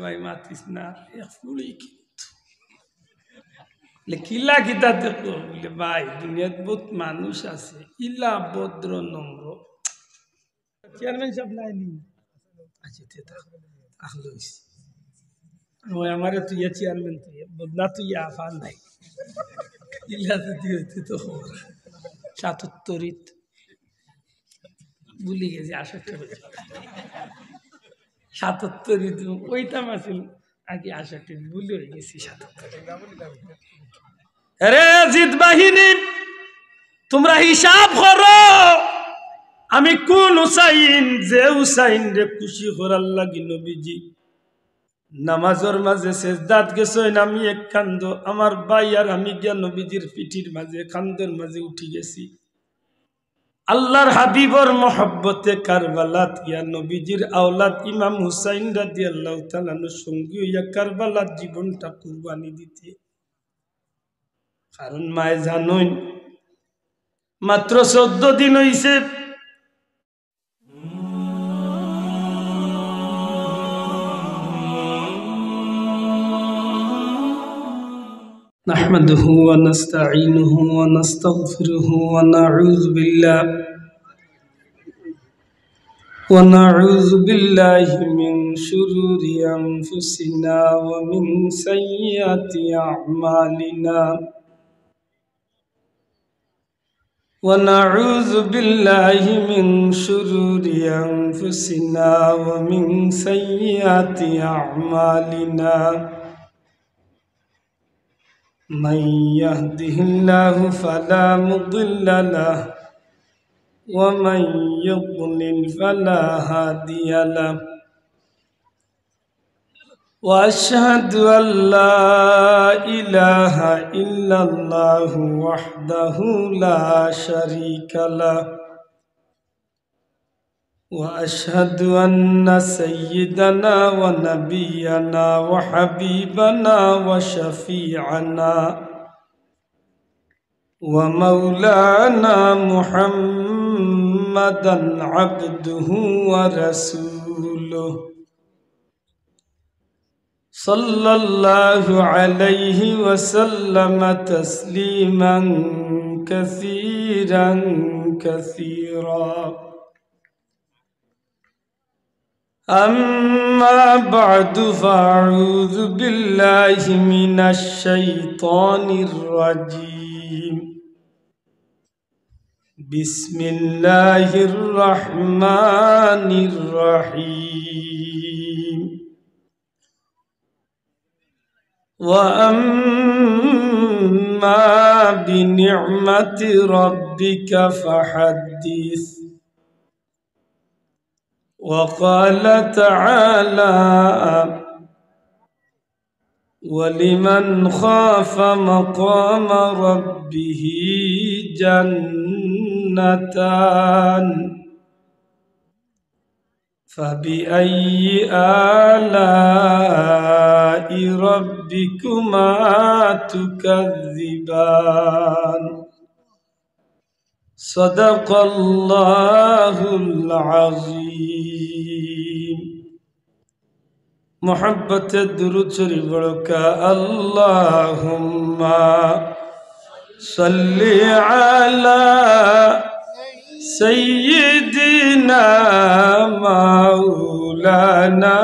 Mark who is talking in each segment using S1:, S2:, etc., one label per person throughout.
S1: ভাই মাতিস না এক ফুলই কিন্তু কিলা কিতা দেখো বলে ভাই দুনিয়াত বহুত মানুষ আছে ইলা ভদ্র নম্র চেয়ারম্যান সাহেব নাইনি আচ্ছা আখলো ওই আমারে তুই চেয়ারম্যান তুই বদনা তুই আফান নাই ইলা তুই তো খবর ৭৭ ভুলে গেছি ৭৭ ওইটা মাসিল আগে ৬৮ ভুলে হয়ে গেছি ৭৭ আরে জিত বাহিনী তোমরা হিসাব করো আমি কোন হুসাইন যে হুসাইন রে খুশি করার লাগি নবীজি নামাজের মাঝে সেজদাত গেছেন আমি এক কান্দ আমার ভাই আর আমি গিয়া নবীজির পিঠির মাঝে কান্দের মাঝে উঠি গেছি আল্লাহর হাবিবর মহব্বতে কারবালাত ইয়া নবীজির আওলাদ ইমাম হুসাইন রাদিয়াল্লাহু তাআলা সঙ্গী হইয়া কারবালাত জীবনটা কুরবানি দিতে কারণ মায়ে জানেন মাত্র 14 দিন হইছে نحمده ونستعينه ونستغفره ونعوذ بالله من شرور أنفسنا ومن سيئات أعمالنا ونعوذ بالله من شرور أنفسنا ومن سيئات أعمالنا من يهده الله فلا مضل له ومن يضلل فلا هادي له وأشهد أن لا إله إلا الله وحده لا شريك له وأشهد أن سيدنا ونبينا وحبيبنا وشفيعنا ومولانا محمدا عبده ورسوله صلى الله عليه وسلم تسليما كثيرا كثيرا أما بعد فأعوذ بالله من الشيطان الرجيم بسم الله الرحمن الرحيم وأما بنعمة ربك فحدث وقال تعالى ولمن خاف مقام ربه جنتان فبأي آلاء ربكما تكذبان صدق الله العظيم محبت درود شریف بڑھکا اللهم صل على سيدنا مولانا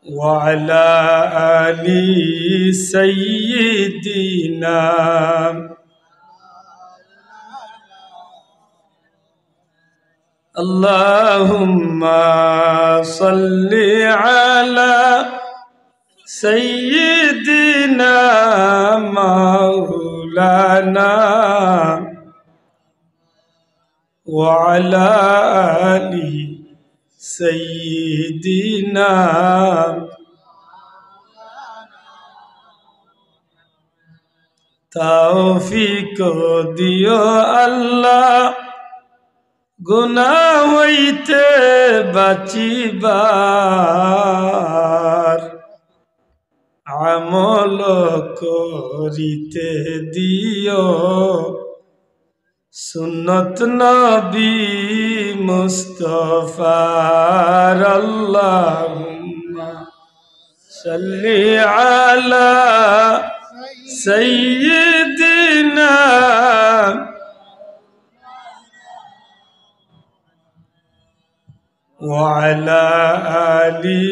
S1: وعلى آل سيدنا اللهم صل على سيدنا مولانا وعلى آل سيدنا توفیق দিও আল্লাহ গুনাহ হইতে বাঁচিবার আমল করিতে দিও সুন্নত নবী মুস্তাফার আল্লাহুম্মা সাল্লি আলা সাইয়্যিদিনা ওয়া আলা আলি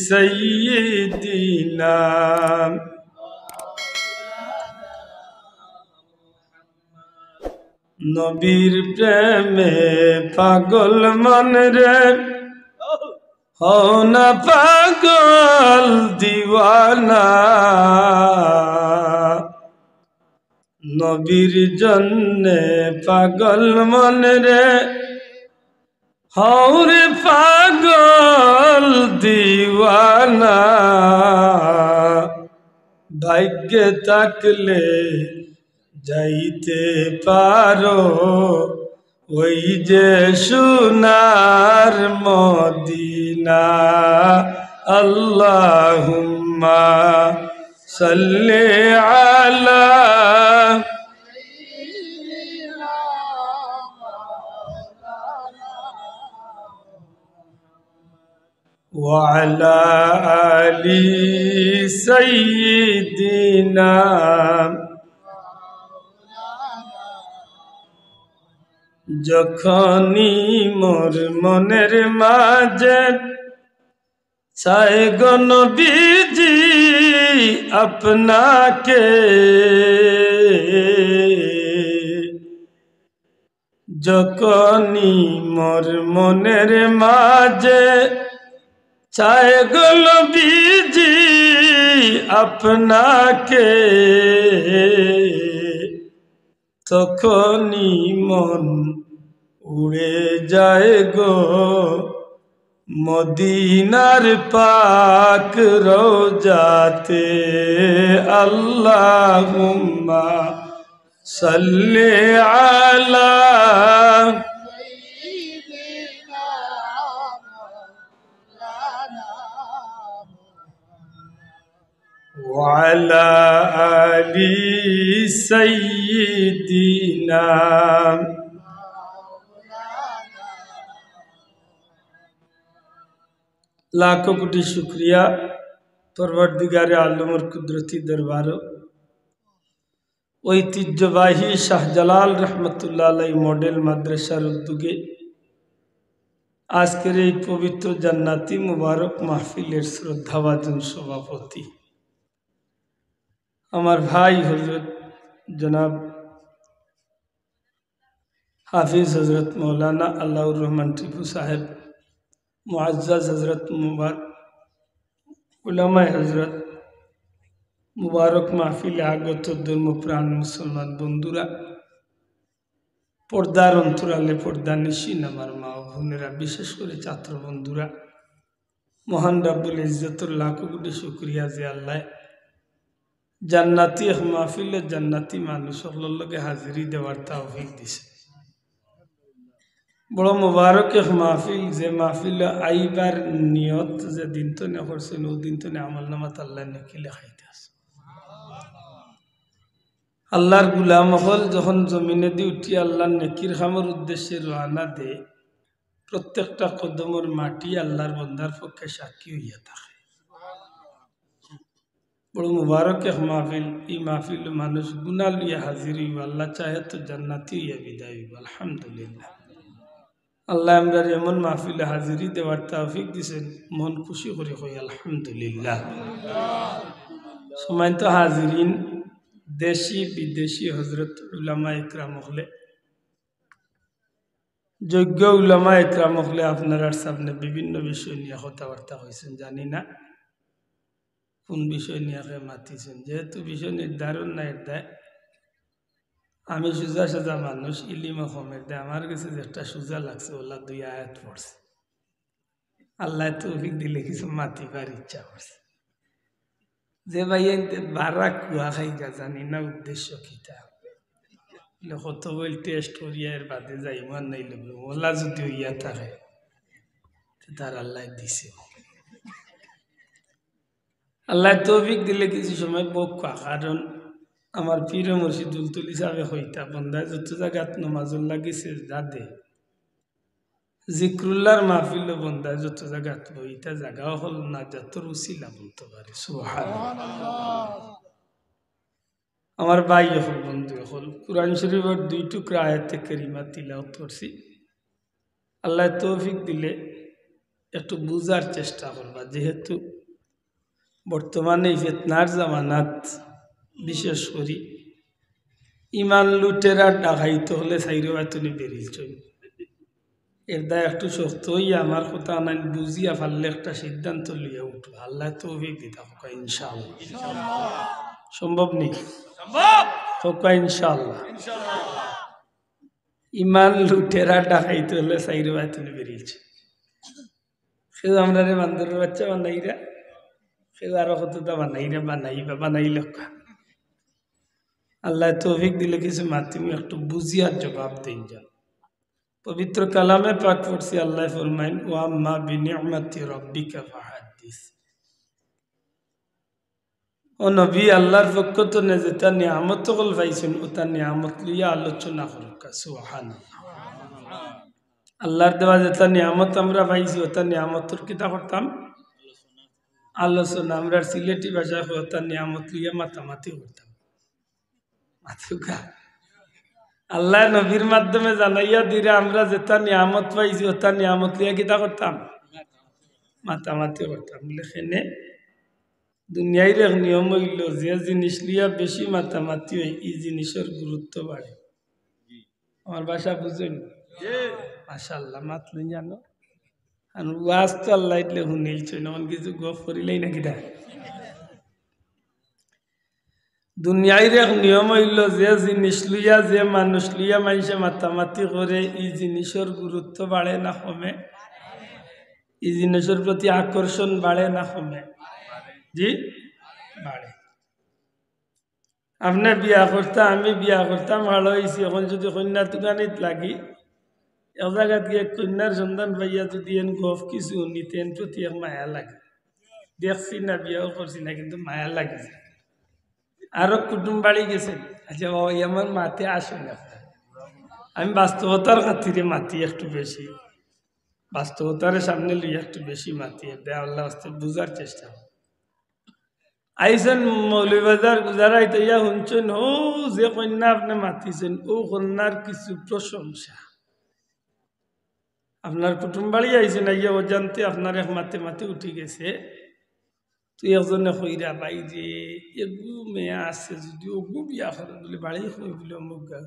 S1: সাইয়্যিদিনা। নবীর প্রেমে পাগল মন রে, হও না পাগল দিওয়ানা। নবীর জন্যে পাগল মন রে, হও রে পাগল দিওয়ানা। ভাগ্যে থাকলে যাইতে পারো ওই যে সোনার মদিনা। আল্লাহুম্মা সাল্লি আলা ওয়া আলা আলি সাইয়্যিদিনা। যখনই মোর মনের মাঝে চাই গো নবীজি আপনাকে, যখনই মোর মনের মাঝে চাই গো নবীজি আপনাকে, তখনই মন উড়ে যায় গো মদিনার পাক রওজাতে। আল্লাহুম্মা সাল্লি আলা ওয়া আলা আলি সাইয়্যিদিনা। लाखों कोटि शुक्रिया परवरदिगारे आलमर कुदरती दरबार ঐতিহ্যবাহী শাহজালাল রহমতুল্লাহ আলাইহি মডেল মাদ্রাসার উদ্যোগে আজকের এই পবিত্র জান্নাতি মুবারক মাহফিলের শ্রদ্ধাভাজন সভাপতি আমার ভাই হযরত জনাব হাফিজ হযরত মৌলানা আল্লাহুর রহমান টিপু সাহেব, মুআজ্জাজ হযরত উলামায়ে হযরত, মুবারক মাহফিলে আগত ধর্মপ্রাণ মুসলমান বন্ধুরা, পর্দার অন্তরালে পর্দানিশীন আমার মা ও বোনেরা, বিশেষ করে ছাত্র বন্ধুরা, মহান রাব্বুল ইজ্জতুর লাখো কোটি শুকরিয়া যে আল্লাহ জান্নাতি মাহফিলে জান্নাতি মানুষের লগে হাজিরি দেওয়ার তৌফিক দিছে। বড় মুবারক এক মাহফিল, যে মাহফিল আইবার নিয়ত যে দিন তো না করছেন ও দিন তো আমল নামাত আল্লাহ নেকি লেখাইতে আছে। আল্লাহর গুলাম হল যখন জমিনে দিয়ে উঠি আল্লাহর নেকির খামের উদ্দেশ্যে রওনা দে, প্রত্যেকটা কদমের মাটি আল্লাহর বন্দার পক্ষে সাক্ষী হইয়া থাকে। বড় মুবারক এক মাহফিল। এই মাহফিল মানুষ গুনাহ লইয়া হাজির হইব, আল্লাহ চাহে তো জান্নাতি হইয়া বিদায় হইব। আলহামদুলিল্লাহ, আল্লাহ আমরা এমন মাহফিলে হাজিরি দেওয়ার তৌফিক দিছেন, মন খুশি করে কই আলহামদুলিল্লাহ। সম্মানিত হাজিরিন, দেশি বিদেশি হযরত উলামা ইকরাম হলে, যোগ্য উলামা ইকরাম হলে আপনার সামনে বিভিন্ন বিষয় নিয়ে কথাবার্তা হয়েছেন। জানি না কোন বিষয় নিয়ে মাতিছেন, যেহেতু বিষয় নির্ধারণ না দেয়, আমি সোজা সোজা মানুষ, ইলিমা কমের দেয়, আমার কাছে যেটা সোজা লাগছে ওলা 2 আয়াত পড়ছে। আল্লাহ তৌফিক দিলে কিছু মাতিবার ইচ্ছা করছে। যে ভাই বারা কুয়া খাইগা, জানি না উদ্দেশ্য কিতা, কত বই টেস্ট করিয়া এর বাদে যাই মান নাই লাগলো, ওলা যদি হইয়া থাকে তার আল্লাহ দিছে। আল্লাহ তৌফিক দিলে কিছু সময় বকা, কারণ আমার পীর মুর্শিদুল তুলি সাহেব হইতা বন্ধায় যত জায়গাত নমাজুল লাগিছে যাদে জিক্রুল্লাহর মাহফিল বন্ধায় যত জায়গাত হইতা জায়গা হল না যত রুসিলা বলতে পারে সুবহানাল্লাহ। আমার ভাই হল বন্ধু হল কুরআন শরীফের 2 টুকরা আয়াতে কারিমা তিলাওয়াত করছি। আল্লাহ তৌফিক দিলে একটু বুঝার চেষ্টা করবা, যেহেতু বর্তমানে ফিতনার জামানাত বিশেষ করে ইমান লুটেরা ডাকাইতে হলে সাইরে বাতুনি বেরিয়েছ এর দায় একটু শক্ত হইয়া আমার কথা নাই বুঝিয়া ফাললে একটা সিদ্ধান্ত লইয়া উঠবো। আল্লাহ তৌফিক দিতা হোকা ইনশাআল্লাহ। সম্ভব নেই হোকা ইনশাআল্লাহ। ইমান লুটেরা ডাকাইতে হলে সাইরে বাতুনি বেরিয়েছে। সে আমরা রে বান্দরের বাচ্চা বানাইরা সে আরো কতটা বানাইরা বানাইবা বানাইল। আল্লাহ তৌফিক দিলে কিছু মাধ্যমে একটু বুঝিয়ার জবাব দেন যান। পবিত্র কালামে পাক পড়ছি, আল্লাহ ফরমাইন ওয়া আম্মা বিনি'মাতি রাব্বিকা ফাহাদ্দিস। ও নবী আল্লাহর পক্ষ তো নে যেটা নিয়ামত কল পাইছেন ওটা নিয়ামত লইয়া আলোচনা করুক। সুবহানাল্লাহ। আল্লাহর দেওয়া যেটা নিয়ামত আমরা পাইছি ওটা নিয়ামতর কিতা করতাম আলোচনা। আমরা সিলেটি ভাষায় ওটা নিয়ামত লইয়া মাতামাতি করতাম। আল্লাহ নবীর মাধ্যমে জানাইয়া দিলে আমরা যেটা নিয়ামত পাইছি ওটা নিয়ামত লিয়া কিতা করতাম মাতামাতি করতাম। বলে সেনে দুনিয়ার এক নিয়ম হইল যে জিনিস লিয়া বেশি মাতামাতি হয় এই জিনিসের গুরুত্ব বাড়ে। আমার ভাষা বুঝেন মাশাআল্লাহ মাতলেন জানো আর ওয়াজ তো আল্লাহ ইতলে শুনেইছে না কিছু গপ করিলেই নাকি দা। দুনিয়ার এক নিয়ম হইল যে জিনিস লইয়া যে মানুষ লইয়া মানুষে মাতামাতি করে এই জিনিসের গুরুত্ব বাড়ে না কমে, এই জিনিসের প্রতি আকর্ষণ বাড়ে না কমে? জি বাড়ে। আপনি বিয়া করতাম আমি বিয়া করতাম ভালো হয়েছি, এখন যদি কন্যা দোকানিত লাগি এক জায়গাত গিয়ে কন্যার সন্ধান পাইয়া যদি এন গফ কিছু নিতেন প্রতি এক মায়া লাগে। দেখছি না বিয়াও করছি না কিন্তু মায়া লাগেছে। আরো কুটুম বাড়ি গেছেন, আচ্ছা বাবা আমার মাতে আসুন আপনার। আমি বাস্তবতার খাতিরে মাতি একটু বেশি, বাস্তবতার সামনে লইয়া একটু বেশি মাতি দেয় আল্লাহ আস্তে বুঝার চেষ্টা। আইসেন মৌলবাজার গুজারাই তৈয়া শুনছেন ও যে কন্যা আপনি মাতিছেন ও কন্যার কিছু প্রশংসা। আপনার কুটুম বাড়ি আইসেন আইয়া ও জানতে আপনার এক মাতে মাতে উঠে গেছে। তুই একজনে কইরা ভাই যে এগু মেয়া আছে যদি ওগু বিয়া করে বলে বাড়ি কই বলে অমুক গাঁও,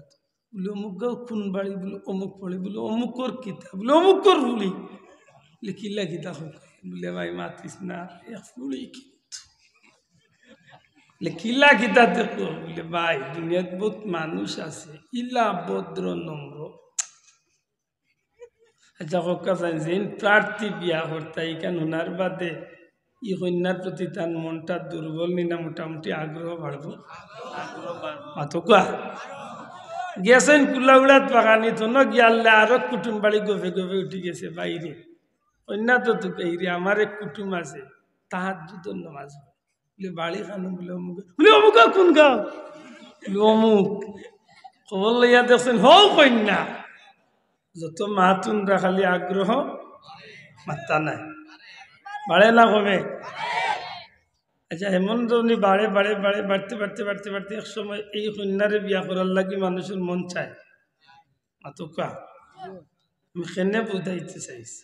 S1: বলে অমুক গাঁও কোন বাড়ি বলে অমুক পড়ে বলে অমুকর কিতা বলে অমুকর বলি বলে কিলা কিতা বলে ভাই মাতিস না এক ফুলি বলে কিলা কিতা দেখো বলে ভাই দুনিয়াত বহুত মানুষ আছে ইলা ভদ্র নম্র। আচ্ছা কক্কা চাইছেন প্রার্থী বিয়া করতে এখান ওনার বাদে ই কন্যার প্রতি তার মনটা দুর্বল নি না মোটামুটি আগ্রহ বাড়বো? মাথা গেছেন কুলাউড়াত বাগানি তো না গিয়ালে আরো কুটুম বাড়ি গভে গভে উঠে গেছে বাইরে। কন্যা তো তোকে আমার এক কুটুম আছে তাহার দুধর নামাজ বলে বাড়ি খানো বলে অমুক বলে অমুক কোন গাও বলে অমুক খবর লইয়া দেখছেন হও কন্যা। যত মাতুন রাখালি আগ্রহ মাত্রা নাই বাড়ে না কমে? আচ্ছা এমন ধরনি বাড়ে বাড়ে বাড়ে বাড়তে বাড়তে বাড়তে বাড়তে এক সময় এই কন্যারে বিয়া করার লাগি মানুষের মন চায় মাতুকা। আমি সেনে বুঝাইতে চাইছি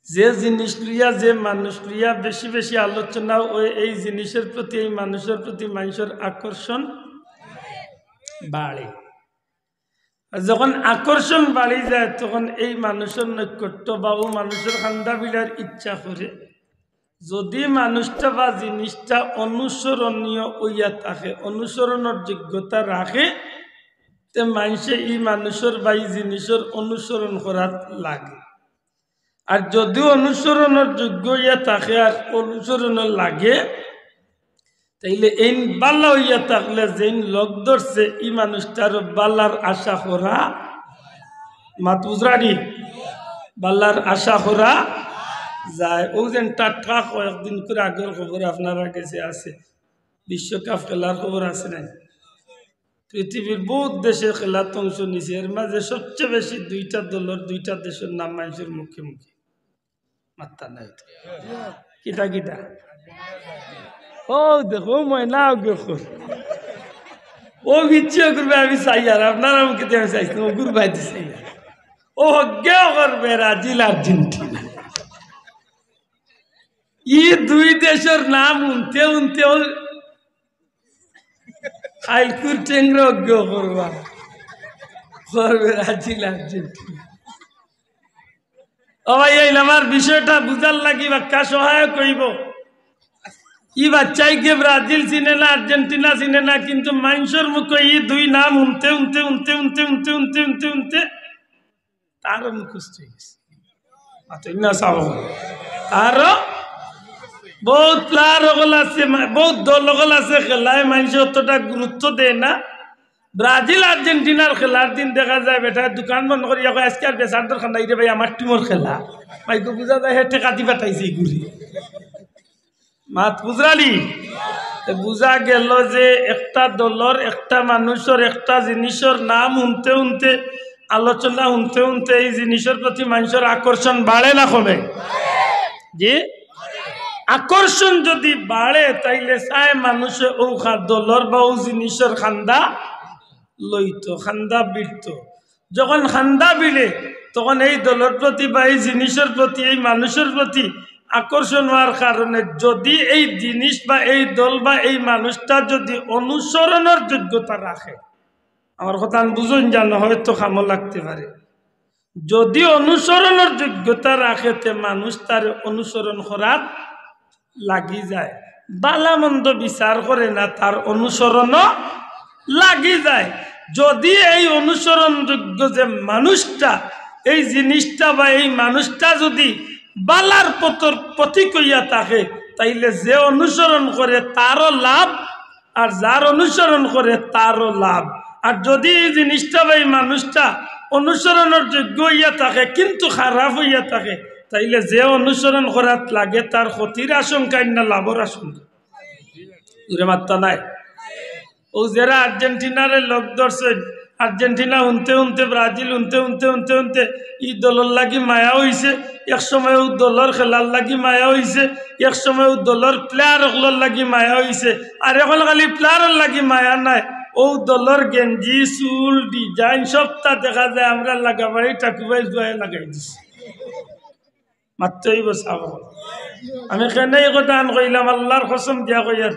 S1: যে জিনিস লইয়া যে মানুষ লইয়া বেশি বেশি আলোচনা ওই এই জিনিসের প্রতি এই মানুষের প্রতি মানুষের আকর্ষণ বাড়ে। আর যখন আকর্ষণ বাড়ি যায় তখন এই মানুষের নৈকট্য বা ও মানুষের খান্দা বিলার ইচ্ছা করে। যদি মানুষটা বা জিনিসটা অনুসরণীয় হইয়া থাকে অনুসরণের যোগ্যতা রাখে তে মানুষে এই মানুষের বা এই জিনিসের অনুসরণ করার লাগে। আর যদিও অনুসরণের যোগ্য হইয়া থাকে আর অনুসরণের লাগে তাইলে এই বাল্লা হইয়া থাকলে যেই লোক ধরছে এই মানুষটার বাল্লার আশা করা মাত বুঝরানি বাল্লার আশা করা যায়। ও যেন টাটকা কয়েকদিন করে আগের খবর আপনারা কাছে আছে বিশ্বকাপ খেলার খবর আছে নাই পৃথিবীর বহুত দেশে খেলাত অংশ নিছে, এর মাঝে সবচেয়ে বেশি দুইটা দলের দুইটা দেশের নাম মানুষের মুখে মুখে মাত্রা নাই। কিটা কিটা ও দেখো ময়না ও ইচ্ছে করবে আমি চাই, আর আপনারা মুখে আমি চাইছি ও গুরু ভাই দিছে ও হজ্ঞা করবে ব্রাজিল আর্জেন্টিনা। ই দুই দেশের নাম উনতে উনতে খাইলকুর টেংরা অজ্ঞ করবা করবে ব্রাজিল আর্জেন্টিনা। ও ভাই এই আমার বিষয়টা বুঝার লাগি বাক্কা সহায়ক হইব। ই বাচ্চাইকে ব্রাজিল চিনে না আর্জেন্টিনা চিনে না, কিন্তু মানুষের মুখে ই দুই নাম উনতে উনতে উনতে উনতে উনতে উনতে উনতে উনতে তারও মুখস্থ হয়ে গেছে। তারও বহুত প্লেয়ার হল আছে, বহুত দল হল আছে খেলায় মানুষ অতটা গুরুত্ব দেয় না। ব্রাজিল আর্জেন্টিনার খেলার দিন দেখা যায় বেটা দোকান বন্ধ করি আজকে আর বেচার দরকার নাই রে ভাই, আমার টিমের খেলা ভাইকে বুঝা যায় হেঁটে কাটি পাঠাইছে ঘুরি মাত বুঝরালি। বুঝা গেল যে একটা দলের একটা মানুষের একটা জিনিসের নাম উনতে উনতে আলোচনা উনতে উনতে এই জিনিসের প্রতি মানুষের আকর্ষণ বাড়ে না কমে? যে আকর্ষণ যদি বাড়ে তাইলে চায় মানুষে ও দলের বা ও জিনিসের খান্দা লইত, খান্দা বিড়ত। যখন খান্দা বিড়ে তখন এই দলের প্রতি বা এই জিনিসের প্রতি এই মানুষের প্রতি আকর্ষণ হওয়ার কারণে যদি এই জিনিস বা এই দল বা এই মানুষটা যদি অনুসরণের যোগ্যতা রাখে, আমার কথা বুঝুন জানো হয়তো খামো লাগতে পারে, যদি অনুসরণের যোগ্যতা রাখে তে মানুষ তার অনুসরণ করার লাগি যায়, বালা মন্দ বিচার করে না, তার অনুসরণও লাগি যায়। যদি এই অনুসরণযোগ্য যে মানুষটা এই জিনিসটা বা এই মানুষটা যদি বালার প্রতীক হইয়া থাকে, তাইলে যে অনুসরণ করে তারও লাভ আর যার অনুসরণ করে তারও লাভ। আর যদি এই জিনিসটা বা এই মানুষটা অনুসরণের যোগ্য হইয়া থাকে কিন্তু খারাপ হইয়া থাকে, তাইলে যে অনুসরণ করার লাগে তার ক্ষতির আশঙ্কা না লাভের আশঙ্কা? উরে মাত্রা নাই। ও যারা আর্জেন্টিনারে লোক ধরছেন, আর্জেন্টিনা উনতে উনতে ব্রাজিল উনতে উনতে উনতে উনতে ই দলের লাগি মায়া হইছে, এক সময় ও দলের খেলার লাগি মায়া হইছে, এক সময় ও দলের প্লেয়ার ওগুলোর লাগি মায়া হইছে। আর এখন খালি প্লেয়ারের লাগি মায়া নাই, ও দলের গেঞ্জি চুল ডিজাইন সবটা দেখা যায় আমরা লাগাবাড়ি টাকুবাই জুয়াই লাগাই দিছি মাত্রই বসাব। আমি কেন এই কথা আন কইলাম, আল্লাহর কসম দিয়া কইয়ার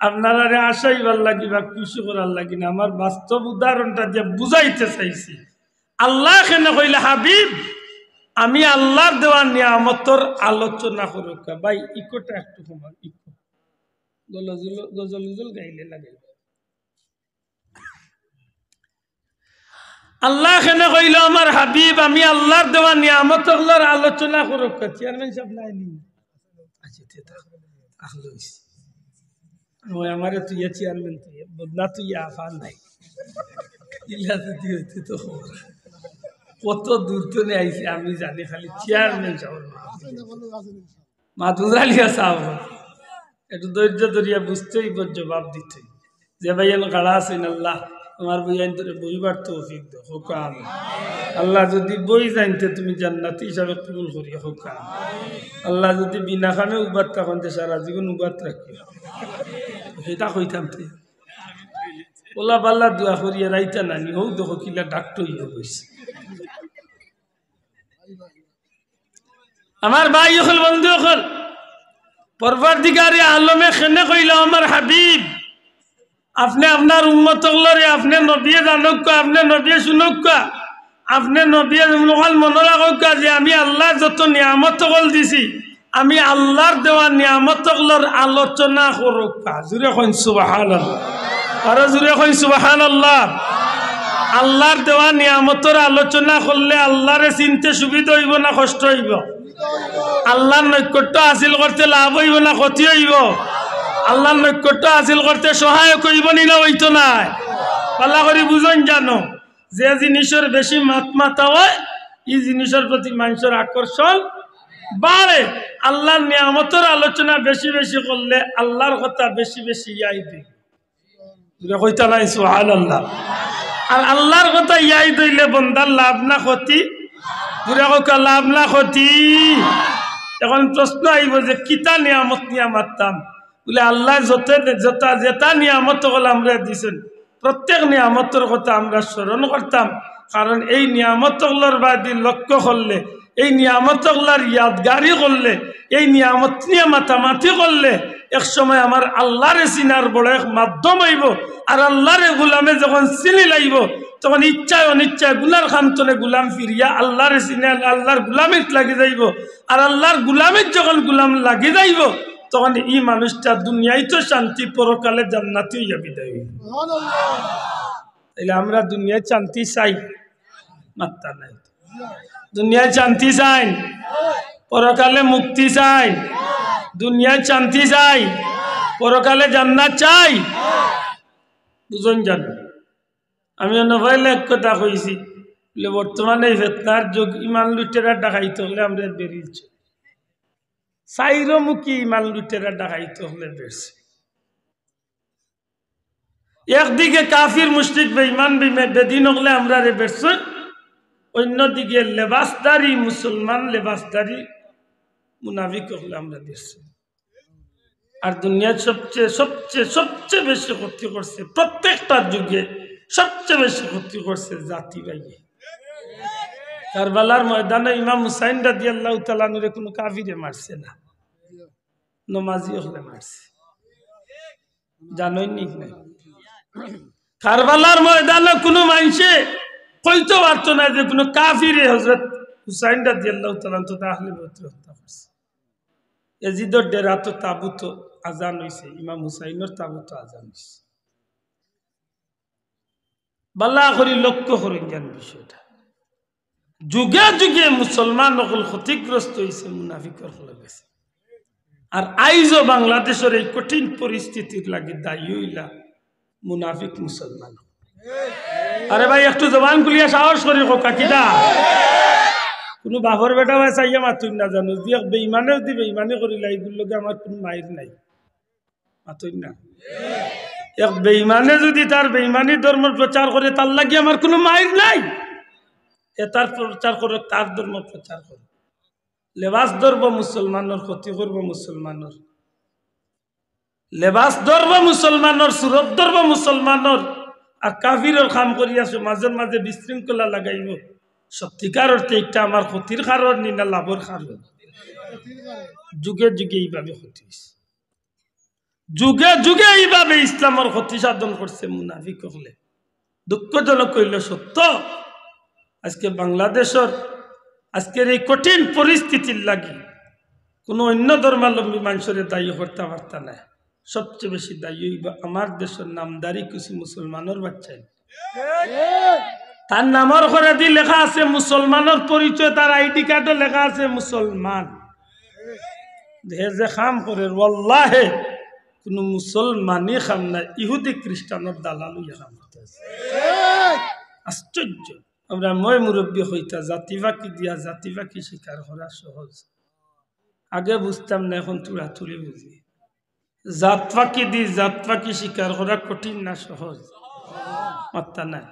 S1: আপনারা আশাইবার লাগি বা খুশি করার লাগি না, আমার বাস্তব উদাহরণটা দিয়ে বুঝাইতে চাইছি। আল্লাহ কেন কইলে হাবিব আমি আল্লাহর দেওয়া নিয়ামতর আলোচনা করুক ভাই, ইকোটা একটু কমান, ইকো গজল গজল গাইলে লাগে। আল্লাহ কেন কইল আমার হাবিব আমি আল্লাহর দেওয়া নিয়ামতর আলোচনা করুক। চেয়ারম্যান সাহেব নাই নি? আমারে তুই চেয়ারম্যান তুই বদনা তুই আফান নাই তো কত দূর তো নিয়ে আইসি আমি জানি, খালি চেয়ারম্যান সাহেব মাতুজালিয়া সাহেব একটু ধৈর্য ধরিয়া বুঝতেই জবাব দিতে যে ভাইয়ান গাড়া আছেন আল্লাহ তোমার বইয়ান তোরে বইবার তৌফিক দাও হোকাম। আল্লাহ যদি বই জানতে তুমি জান্নাতি হিসাবে কবুল করিয়া হোকাম। আল্লাহ যদি বিনা খামে উবাদ তখন সারা জীবন উবাদ রাখি সেটা কইতাম তো ওলা পাল্লা দোয়া করিয়া রাইতা নানি হৌ দেখো কিলা ডাক্তর হইয়া বইছে। আমার ভাই হল বন্ধু হল পরবর্তীকারে আলমে খেনে কইল আমার হাবিব আপনি আপনার উম্মত হলরে আপনি নবিয়ে জানক আপনি নবিয়ে শুনক আপনি নবিয়ে মনে রাখক যে আমি আল্লাহ যত নিয়ামত হল দিছি আমি আল্লাহর দেওয়া নিয়ামত হলর আলোচনা করুক। জুড়ে কইন সুবহানাল্লাহ, আরো জুড়ে কইন সুবহানাল্লাহ। আল্লাহর দেওয়া নিয়ামতের আলোচনা করলে আল্লাহরে চিনতে সুবিধা হইব না কষ্ট হইব? আল্লাহর নৈকট্য হাসিল করতে লাভ হইব না ক্ষতি হইব? আল্লাহর নৈকট্য হাসিল করতে সহায়ক হইব নি না হইতো না? পাল্লা করে বুঝুন জানো যে জিনিসের বেশি মাতা হয় এই জিনিসের প্রতি মানুষের আকর্ষণ বাড়ে। আল্লাহর নিয়ামতের আলোচনা বেশি বেশি করলে আল্লাহর কথা বেশি বেশি আইবে। কইতা নাই সুবহানাল্লাহ। আর আল্লাহর কথা ইয়াই দইলে বন্দার লাভ না ক্ষতি, পুরা কা লাভ না ক্ষতি। এখন প্রশ্ন আইব যে কিতা নিয়ামত নিয়া মারতাম, বলে আল্লাহ যেটা নিয়ামত হল আমরা দিছেন, প্রত্যেক নিয়ামতের কথা আমরা স্মরণ করতাম। কারণ এই নিয়ামতগুলোর বাদী লক্ষ্য করলে, এই নিয়ামতগুলার ইয়াদগারি করলে, এই নিয়ামত নিয়ে মাতামাতি করলে এক সময় আমার আল্লাহরে চিনার বড় এক মাধ্যম হইব। আর আল্লাহরে গুলামে যখন চিনি লাইব, তখন ইচ্ছায় অনিচ্ছায় গুলার খামতনে গুলাম ফিরিয়া আল্লাহরে চিনে আল্লাহর গুলামিত লাগি যাইব। আর আল্লাহর গুলামিত যখন গুলাম লাগি যাইব, তখন এই মানুষটা দুনিয়ায় তো শান্তি, পরকালে জান্নাতি হইয়া বিদায় হইব। তাইলে আমরা দুনিয়ায় শান্তি চাই? মাত্রা নাই। দুনিয়ায় শান্তি চাই, পরকালে মুক্তি চাই। দুনিয়ায় শান্তি চাই, পরকালে জান্নাত চাই। বুঝুন জান, আমি নভাইলে এক কথা কইছি, বর্তমানে ফেতনার যুগ, ইমান লুটেরা ডাকাইতে হলে আমরা বেরিয়েছি। চাইরমুখী ইমান লুটেরা ডাকাইতে হলে বেরছে। একদিকে কাফির মুশরিক বেঈমান বেদিন হলে আমরা বেরছি, অন্যদিকে লেবাসদারি মুসলমান, লেবাসদারি মুনাফিক হলে আমরা বেরছি। আর দুনিয়ার সবচেয়ে সবচেয়ে সবচেয়ে বেশি ক্ষতি করছে, প্রত্যেকটা যুগে সবচেয়ে বেশি ক্ষতি করছে জাতি ভাইয়ে। কারবালার ময়দানে ইমাম হুসাইন রাদিয়াল্লাহু তাআলা আনহুরে কোনো কাফিরে মারছে না, নমাজি হলে মারছে। জানোই নি? কারবালার ময়দানে কোনো মানুষে কইতে পারতো না যে কোনো কাফিরে হযরত হুসাইন রাদিয়াল্লাহু তাআলা আনহু আহলে বাইত হত্যা করছে। ইয়াজিদের ডেরা তো তাবুত আজান হইছে, ইমাম হুসাইনের তাবুত আজান হইছে। বাল্লা করি লক্ষ্য করেন জ্ঞান বিষয়টা। যুগে যুগে মুসলমান নকল ক্ষতিগ্রস্ত হয়েছে, মুনাফিকর হলে গেছে। আর আইজও বাংলাদেশের এই কঠিন পরিস্থিতির লাগে দায়ী হইলা মুনাফিক মুসলমান। আরে ভাই একটু জবান খুলিয়া সাহস করি কাকিদা, কোনো বাপর বেটা ভাই চাইয়া মাতুন না জানো, দিয়ে বেইমানেও দি বেইমানে করিলা, এইগুলোকে আমার কোনো মায়ের নাই, মাতুন না। এক বেইমানে যদি তার বেইমানি ধর্মের প্রচার করে, তার লাগে আমার কোনো মায়ের নাই। এ তার প্রচার করে, তার ধর্ম প্রচার করে। লেবাস ধরব মুসলমানের, ক্ষতি করবো মুসলমানের। লেবাস ধরব মুসলমানের, সুরত ধরব মুসলমানের। আর কাফিরের কাম করিয়াছো, মাঝে মাঝে বিশৃঙ্খলা লাগাইব। সত্যিকার অর্থে একটা আমার ক্ষতির কারণ নি না লাভের কারণ? যুগে যুগে এইভাবে ক্ষতি হয়েছে, যুগে যুগে এইভাবে ইসলামের ক্ষতি সাধন করছে মুনাফিক হলে। দুঃখজনক হইল সত্য, আজকে বাংলাদেশের আজকের এই কঠিন পরিস্থিতির লাগি কোনো অন্য ধর্মাবলম্বী মানুষের দায়ী করতে পারতা না। সবচেয়ে বেশি দায়ী হইবা আমার দেশের নামদারি কিছু মুসলমানের বাচ্চাই। তার নামের ঘরে দিয়ে লেখা আছে মুসলমানের পরিচয়, তার আইডি কার্ডও লেখা আছে মুসলমান। যে খাম করে ওয়াল্লাহে কোনো মুসলমানই খাম না, ইহুদি খ্রিস্টানের দালালু খাম করতে আছে। আশ্চর্য। আমরা মই মুরব্বী হইতা জাতি বাকি দিয়া জাতি বাকি স্বীকার করা সহজ, আগে বুঝতাম না, এখন তুড়া তুলি বুঝি। জাত পাকি দি জাত পাকি স্বীকার করা কঠিন না সহজ? মাত্তা নাই।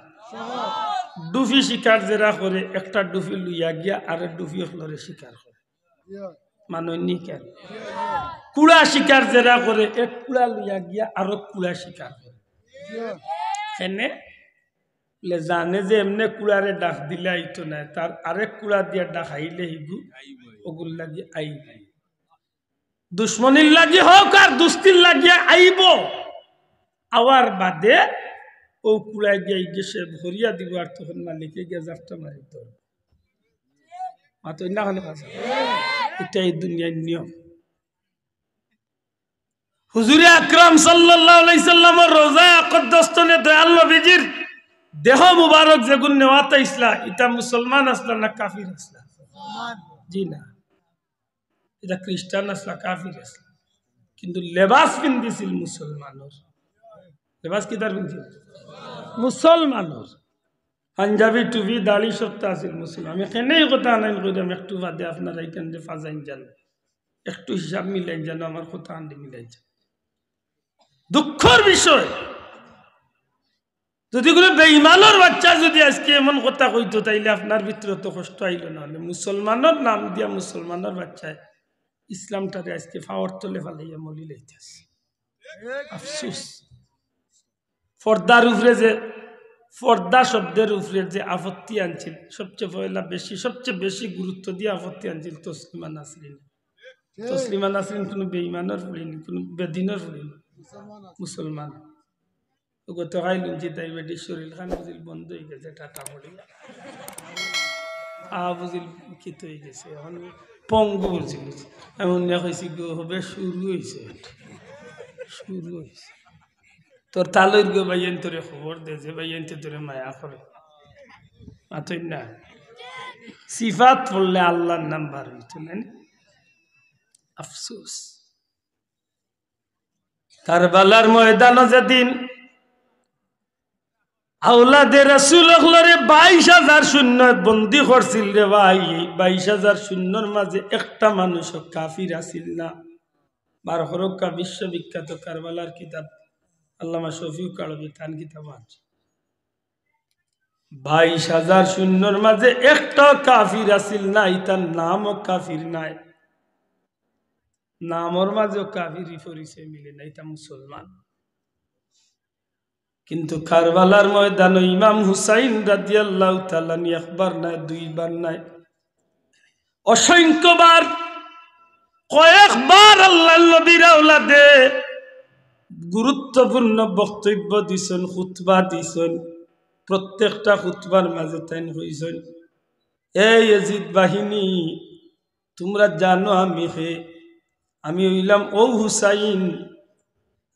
S1: ডুফি শিকার যারা করে, একটা ডুফি লইয়া গিয়া আর ডুফি হলরে শিকার করে, মাননি কেন? কুড়া শিকার যারা করে, এক কুড়া লইয়া গিয়া আর কুড়া শিকার করে। এনে জানে যে এমনি কুড়ারে ডাক দিলে আইতো না, তার আরেক কুড়া দিয়া ডাক আইলে হিগু ওগুল লাগি আইব। দুশ্মনির লাগি হোক আর দুস্তির লাগিয়া আইব, আওয়ার বাদে ও কুড়ায় গিয়ে গেছে ভরিয়া দিব, আর তখন মালিকে গিয়ে জাফটা মারি তোর মাত না। এটাই দুনিয়ার নিয়ম। হুজুরে আকরাম সাল্লাল্লাহু আলাইহি সাল্লামের রওজা আকদ্দস্তনে দয়াল নবীজির দেহ মুবারক যেগুন নেওয়াতা ইসলা, এটা মুসলমান আসলা না কাফির আসলা? জি না, এটা খ্রিস্টান আসলা, কাফির আসলা। কিন্তু লেবাস পিন্দিছিল মুসলমানের। লেবাস কি তার পিন্দিছিল? মুসলমানের। পাঞ্জাবি টুপি দাড়ি সবটা আছিল মুসলমান। আমি এখানেই কথা আনাইন করিলাম, একটু বাদে আপনারা এখান দিয়ে ফাজাইন যান, একটু হিসাব মিলাইন যেন আমার কথা আনতে মিলাই যান। দুঃখের বিষয় যদি কোনো বেঈমানের বাচ্চা যদি আজকে এমন কথা কইতো তাইলে আপনার ভিতরে তো কষ্ট আইল না। মুসলমানের নাম দিয়া মুসলমানের বাচ্চায় ইসলামটারে আজকে ফাওয়ার তলে ফালাইয়া মলি লাইতেছে। আফসোস, পর্দার উপরে যে পর্দা শব্দের উপরে যে আপত্তি আনছিল সবচেয়ে বেশি গুরুত্ব দিয়ে আপত্তি আনছিল তসলিমা নাসরিন। তসলিমা নাসরিন কোনো বেঈমানের পড়িনি, কোনো বেদিনের পড়িনি, মুসলমান। গতকাল লুঞ্চি তাই বেটি শরীর খান বুঝিল বন্ধ হয়ে গেছে, টাটা পড়ে বুঝিল কিত হয়ে গেছে, এখন পঙ্গু বলছিল। এমন হয়েছি গো হবে শুরু হয়েছে, শুরু হয়েছে। তোর তালুর গো ভাইয়েন তোরে খবর দে যে ভাইয়েন তোরে মায়া করে মাতই না। সিফাত পড়লে আল্লাহর নাম বার হইতেন। আফসোস, কারবালার ময়দানে যেদিন আওলাদে রাসূল হলরে 22,000 সৈন্য বন্দী করছিল রে ভাই, 22,000 সৈন্যর মাঝে একটা মানুষ কাফির আসিল না। বারহরকা বিশ্ববিখ্যাত কারবালার কিতাব আল্লামা শফিউল কালবি তান কিতাব আছে। 22,000 সৈন্যর মাঝে একটা কাফির আসিল না, তার নামও কাফির নাই, নামর মাঝেও কাফির পরিচয় মিলে না, এটা মুসলমান। কিন্তু কারবালার ময়দানে ইমাম হুসাইন রাদিয়াল্লাহু তাআলা একবার নাই, দুইবার নাই, অসংখ্যবার, কয়েকবার আল্লাহর নবীর আওলাদে গুরুত্বপূর্ণ বক্তব্য দিছেন, খুতবা দিছেন। প্রত্যেকটা খুতবার মাঝে তাই হইছেন, এই ইয়াজিদ বাহিনী, তোমরা জানো আমি হইলাম ও হুসাইন,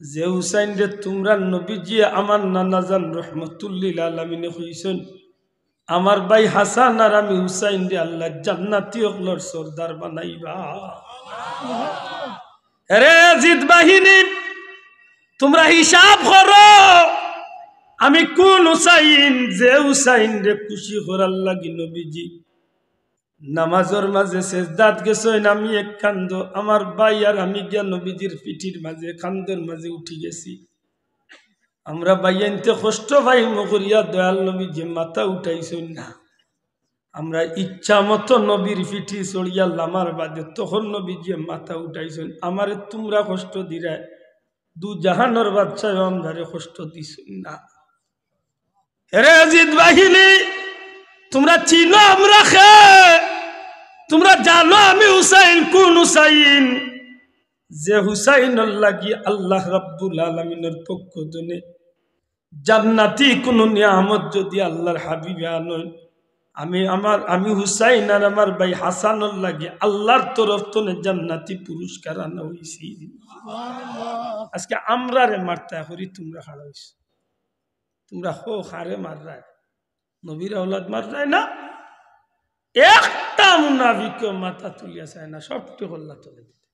S1: যে হুসাইন রে তোমরা নবীজি আমার নানাজান রহমতুল্লিল আলামিনে হইছেন, আমার ভাই হাসান আর আমি হুসাইন রে আল্লাহ জান্নাতি হলর সর্দার বানাইবা। আরে ইয়াজিদ বাহিনী, তোমরা হিসাব করো, আমি কোন হুসাইন, যে হুসাইন রে খুশি করার লাগি নবীজি নামাজের মাঝে সেজদাত গেছেন, আমি এক কান্দ, আমার ভাই আর আমি গিয়া নবীজির পিঠির মাঝে কান্দের মাঝে উঠি গেছি। আমরা বাইয়ানতে কষ্ট পাই মকরিয়া দয়াল নবীজি মাথা উঠাইছেন না, আমরা ইচ্ছা মতো নবীর পিঠি চড়িয়া লামার বাদে তখন নবীজি মাথা উঠাইছেন। আমারে তোমরা কষ্ট দিরা, দু জাহানোর বাচ্চায় আমরারে কষ্ট দিছেন না। হে ইয়াজিদ বাহিনী, তোমরা চিনো আমরা খে, তোমরা জানো আমি হুসাইন কোন হুসাইন, যে হুসাইনের লাগি আল্লাহ রাব্বুল আলামিনের পক্ষ থেকে জান্নাতি কোন নিয়ামত যদি আল্লাহর হাবিবে আনন, আমি হুসাইন আর আমার ভাই হাসানের লাগি আল্লাহর তরফ থেকে জান্নাতি পুরস্কার আনা হইছি। আজকে আমরা রে মারতা করি, তোমরা খাড়া হইছ, তোমরা হো খারে মাররায়, নবীর আওলাদ মাররায় না। একটা মুনাফিক মাথা তুলিয়া চায় না, সবটি হল্লা তুলে দিতে,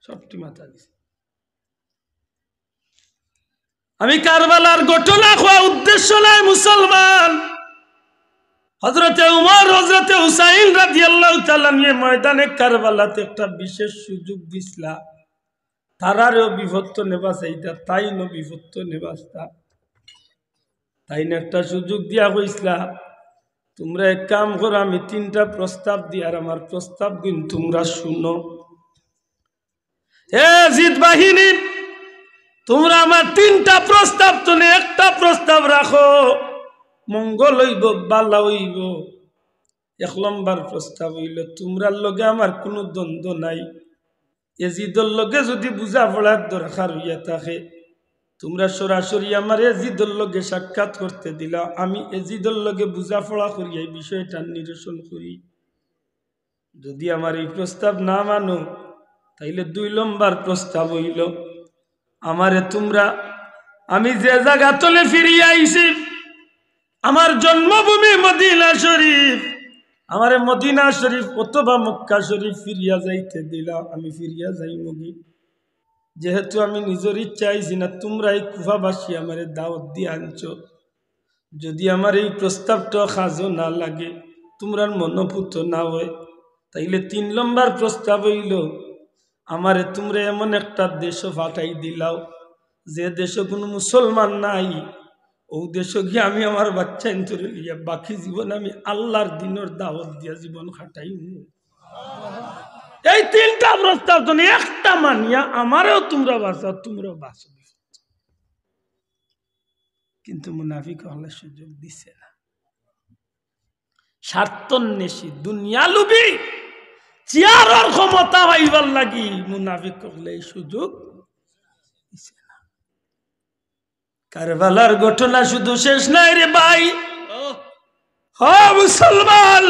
S1: সবটি মাথা দিছে। আমি কারবালার ঘটনা হওয়া উদ্দেশ্য নাই মুসলমান। হযরতে উমর, হযরতে হুসাইন রাদিয়াল্লাহু তাআলা নিয়ে ময়দানে কারবালাতে একটা বিশেষ সুযোগ দিছিলা, তারারও বিভক্ত নেবা চাইতা, তাই ন বিভক্ত নেবাস্তা, তাই না একটা সুযোগ দিয়া কইসলা, তোমরা এক কাম করো, আমি 3টা প্রস্তাব দিই, আর আমার প্রস্তাব কিন্তু তোমরা শুনো। হে জিদ বাহিনী, তোমরা আমার 3টা প্রস্তাব শুনে একটা প্রস্তাব রাখো, মঙ্গল হইব, বালা হইব। 1 নম্বর প্রস্তাব হইল, তোমরা লগে আমার কোনো দ্বন্দ্ব নাই, এজিদর লগে যদি বুঝা পড়ার দরকার হইয়া থাকে, তোমরা সরাসরি আমার এজিদর লগে সাক্ষাৎ করতে দিলা, আমি এজিদর লগে বুঝা পড়া করি, এই বিষয়টা নিরসন করি। যদি আমার এই প্রস্তাব না মানো, তাইলে 2 নম্বর প্রস্তাব হইল, আমারে তোমরা, আমি যে জায়গা তলে ফিরিয়ে আইছি, আমার জন্মভূমি মদিনা শরীফ, আমারে মদিনা শরীফ অথবা মক্কা শরীফ ফিরিয়া যাইতে দিলা, আমি ফিরিয়া যাই মগি। যেহেতু আমি নিজের ইচ্ছা আইছি না, তোমরা এই কুফাবাসী আমারে দাওয়াত দিয়ে আনছো, যদি আমার এই প্রস্তাবটা খাজো না লাগে, তোমরার মনোভূত না হয়, তাইলে 3 নম্বর প্রস্তাব হইল, আমারে তোমরা এমন একটা দেশ ফাটাই দিলাও, যে দেশে কোনো মুসলমান নাই, ও দেশ গিয়ে আমি আমার বাচ্চা ইন্তরে লিয়া বাকি জীবন আমি আল্লাহর দিনের দাওয়াত দিয়া জীবন খাটাই। এই তিনটা প্রস্তাব তো একটা মানিয়া আমারও তোমরা বাঁচাও, তোমরাও বাঁচো। কিন্তু মুনাফিক হলে সুযোগ দিছে না। স্বার্থন্বেষী দুনিয়া লুবি চেয়ারের ক্ষমতা পাইবার লাগি মুনাফিক হলে এই সুযোগ দিছে না। কারবালার ঘটনা শুধু শেষ নাই রে ভাই, হ মুসলমান,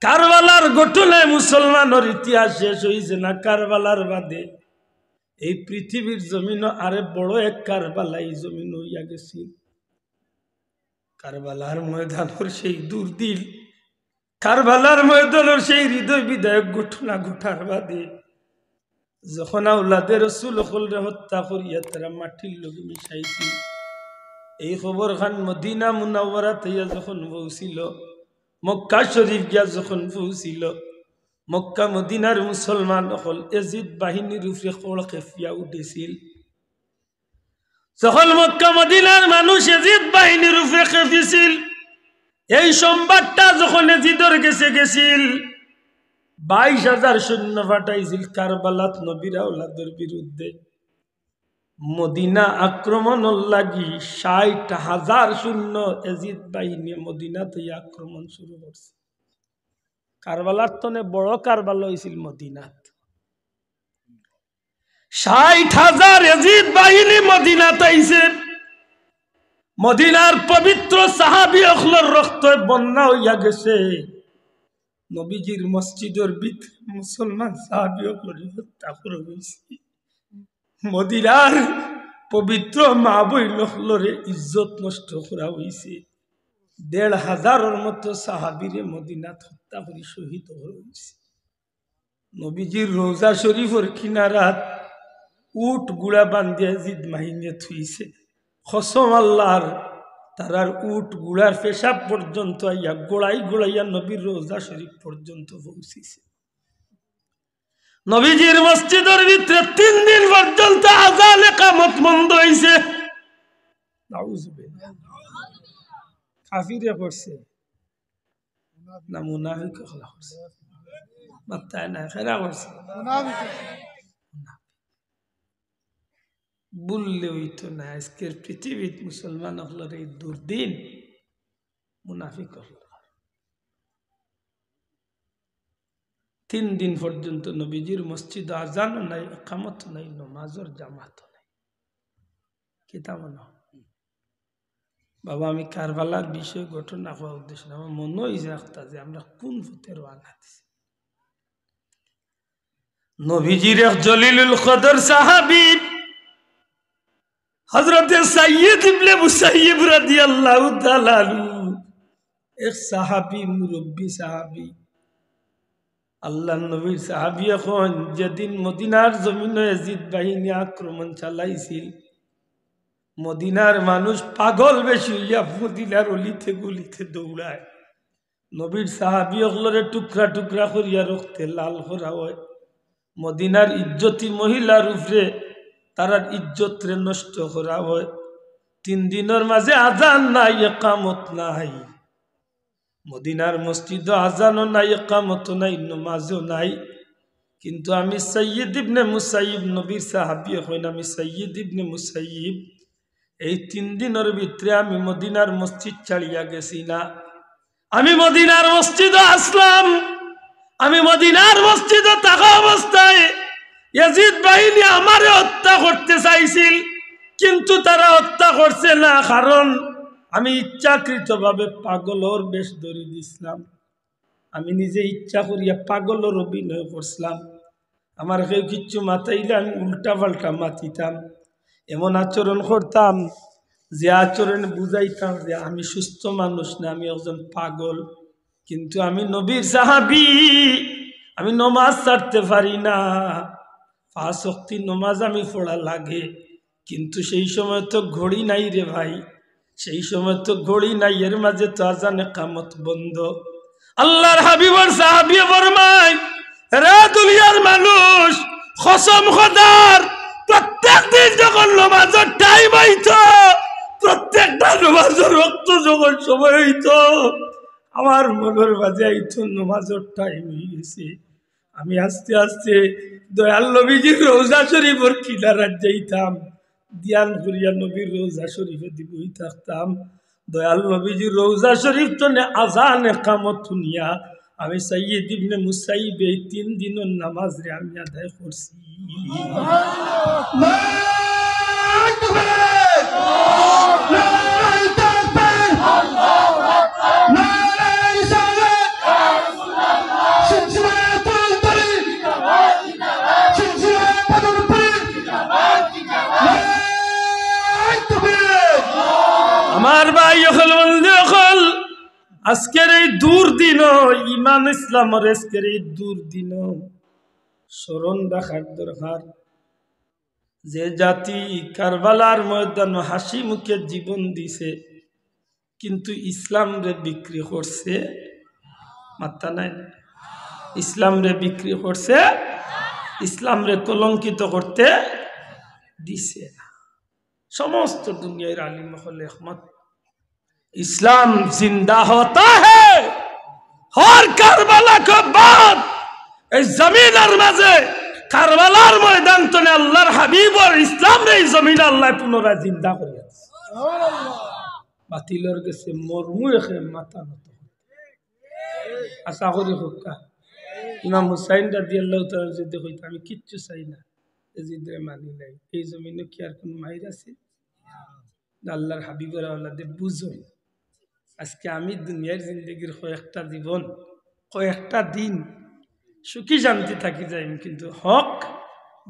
S1: কারবালার ঘটনায় মুসলমানের ইতিহাস শেষ হয়েছে না। কারবালার বাদে এই পৃথিবীর জমিন আরে বড় এক কারবালা এই জমিন হইয়া গেছি। কারবালার ময়দানের সেই দুর্দিন, কারবালার ময়দানের সেই হৃদয় বিদায়ক ঘটনা ঘটার বাদে যখন আওলাদে রাসূল হলরে হত্যা করিয়া তারা মাটির লগে মিশাইছিল, এই খবর খান মদিনা মুনাওয়ারা থেকে যখন পৌঁছিল, মক্কা শরীফ গিয়া যখন পৌঁছিল, মক্কা মদিনার মুসলমান হল এজিদ বাহিনীর উপরে খড় খেপিয়া উঠেছিল। যখন মক্কা মদিনার মানুষ এজিদ বাহিনীর উপরে খেপিছিল, এই সংবাদটা যখন এজিদর কাছে গেছিল, 22,000 সৈন্য পাঠাইছিল কারবালাত নবীর আওলাদের বিরুদ্ধে। মদিনা আক্রমণের লাগি 60,000 সৈন্য এজিদ বাহিনী মদিনাতে আক্রমণ শুরু করছে। কারবালার তনে বড় কারবালা হয়েছিল মদিনাত। 60,000 এজিদ বাহিনী মদিনাতে আইছে। মদিনার পবিত্র সাহাবী অখলর রক্ত বন্যা হইয়া গেছে। নবীজির মসজিদের ভিতরে মুসলমান সাহাবী অখলর হত্যা করা হয়েছে। মদিনার পবিত্র মা বইন অখলরে ইজ্জত নষ্ট করা হয়েছে। 1,500 মতো সাহাবীরে মদিনাত হত্যা করে শহীদ হয়েছে। নবীজির রোজা শরীফের কিনারাত উট গুড়া বান্ধিয়া জিদ মাহিনে থুইছে। কসম আল্লাহর, তারার উট গুড়ার পেশাব পর্যন্ত আইয়া গোড়াই গোড়াইয়া নবীর রোজা শরীফ পর্যন্ত পৌঁছিছে। নবীজির মসজিদের ভিতরে 3 দিন পর্যন্ত আযান ইকামত বন্ধ হইছে। নাউযুবিল্লাহ। কাফিরে করছে না মুনাফিক করছে? মাথায় না খেরা করছে মুনাফিক। বললে হইতো না আজকের পৃথিবীত মুসলমান হলের এই দুর্দিন মুনাফিক হল। 3 দিন পর্যন্ত নবীজির মসজিদ আজানও নাই, ইকামত নাই, নমাজের জামাতও নাই। কিতা মনে বাবা, আমি কারবালার বিষয় ঘটনা হওয়া উদ্দেশ্য না, আমার মনে হয়েছে একটা যে আমরা কোন ভূতের ওয়ানা দিছি। নবীজির এক জলিলুল কদর সাহাবী হযরতে সাইয়্যিদ ইবনে মুসাইয়্যিব রাদিয়াল্লাহু তাআলা আনহু, এক সাহাবী, মুরব্বী সাহাবী, আল্লাহর নবীর সাহাবী। এখন যেদিন মদিনার জমিনে ইয়াজিদ বাহিনী আক্রমণ চালাইছিল, মদিনার মানুষ পাগল বেশি হইয়া মদিনার অলিতে গলিতে দৌড়ায়। নবীর সাহাবী ওগুলোরে টুকরা টুকরা করিয়া রক্তে লাল করা হয়। মদিনার ইজ্জতি মহিলার উপরে তারার ইজ্জতরে নষ্ট করা হয়। 3 দিনের মাঝে আজান নাই, ইকামত নাই। মদিনার মসজিদ আজানও নাই, ইকামতও নাই, নামাজও নাই। কিন্তু আমি সাইয়্যিদ ইবনে মুসাইয়্যিব, নবীর সাহাবী হইন আমি সাইয়্যিদ ইবনে মুসাইয়্যিব, এই 3 দিনের ভিতরে আমি মদিনার মসজিদ ছাড়িয়া গেছি না। আমি মদিনার মসজিদে আসলাম। আমি মদিনার মসজিদে থাকা অবস্থায় ইয়াজিদ বাহিনী আমারে হত্যা করতে চাইছিল, কিন্তু তারা হত্যা করছে না, কারণ আমি ইচ্ছাকৃতভাবে পাগলর বেশ ধরে দিছিলাম। আমি নিজে ইচ্ছা করিয়া পাগলর অভিনয় করছিলাম। আমার কেউ কিচ্ছু মাথাইলে আমি উল্টা পাল্টা মাতিতাম, এমন আচরণ করতাম যে আচরণ বুঝাইতাম যে আমি সুস্থ মানুষ না, আমি একজন পাগল। কিন্তু আমি নবীর সাহাবী, আমি নমাজ ছাড়তে পারি না। 5 ওয়াক্ত নমাজ আমি পড়া লাগে, কিন্তু সেই সময় তো ঘড়ি নাই রে ভাই, সেই সময় তো ঘড়ি নাই, এর মাঝে তো আজান ইকামত বন্ধ। আল্লাহর হাবিবর সাহাবী ফরমায়, রে দুনিয়ার মানুষ, কসম খোদার, প্রত্যেক দিন যখন নামাজের টাইম হইতো প্রত্যেকটা নামাজের রক্ত যখন সময় হইতো আমার মনের মাঝে আইতো নামাজের টাইম হয়ে গেছে। আমি আস্তে আস্তে দয়াল নবীজির রোজা শরীফের কিনারাত যাইতাম, ধ্যান করিয়া নবীর রোজা শরীফে দিবই থাকতাম। দয়াল নবীজির রোজা শরীফ তো আজান একামত শুনিয়া আমি সাইয়্যিদ ইবনে মুসাইয়্যিব এই 3 দিনের নামাজ রে আমি আদায় করছি। আমার ভাই হল বন্ধু হল, আজকের এই দুর্দিন ইমান ইসলামের আজকের এই দুর্দিন স্মরণ রাখার দরকার। যে জাতি কারবালার ময়দান হাসি মুখে জীবন দিছে কিন্তু ইসলাম রে বিক্রি করছে, মাত্রা নাই, ইসলাম রে বিক্রি করছে, ইসলাম রে কলঙ্কিত করতে দিছে না। समस्त दुनिया आलिम रहमत इस्लाम जिंदा होता है हर करबला के बाद इस जमीन मजे करबलार मैदान तो ने अल्लाहर हबीब और इस्लाम रे जमीन अल्लाह पुनरा जिंदा कर बातिलर के से मरमु एखे माथा নত आशा करी होका इमाम हुसैन রাদিয়াল্লাহু তাআলা যদি কইতা আমি কিচ্ছু চাই না এজিদরে মানি নাই এই জমিনে কি আর কোন মাইর আছে? আল্লাহর হাবিবের আওলাদে বুঝো আজকে আমি দুনিয়ার জিন্দগির কয়েকটা জীবন কয়েকটা দিন সুখী শান্তি থাকি যাই কিন্তু হক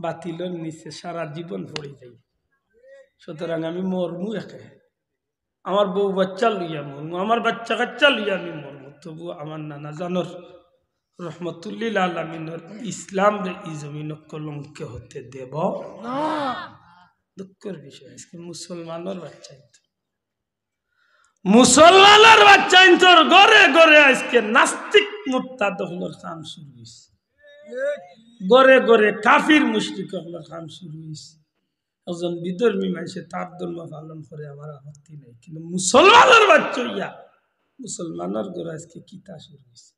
S1: বাতিলের নিচে সারা জীবন পড়ে যাই। সুতরাং আমি মরমু একে, আমার বউ বাচ্চা লইয়া মরমু, আমার বাচ্চা কাচ্চা লইয়া আমি মরমু, তবু আমার নানা জানর রহমতুল্লিল আলামিনের ইসলাম রে ই জমিন কলঙ্ক হতে দেব না। দুঃখের বিষয় আজকে মুসলমানের বাচ্চা, মুসলমানের বাচ্চা তোর ঘরে ঘরে আজকে নাস্তিক মুরতাদ হলোর কাম শুরু হয়েছে, ঘরে ঘরে কাফির মুশরিক হলোর কাম শুরু হয়েছে। একজন বিধর্মী মানুষে তার ধর্ম পালন করে আমার আপত্তি নেই, কিন্তু মুসলমানের বাচ্চা ইয়া মুসলমানের ঘরে আজকে কিতা শুরু হয়েছে।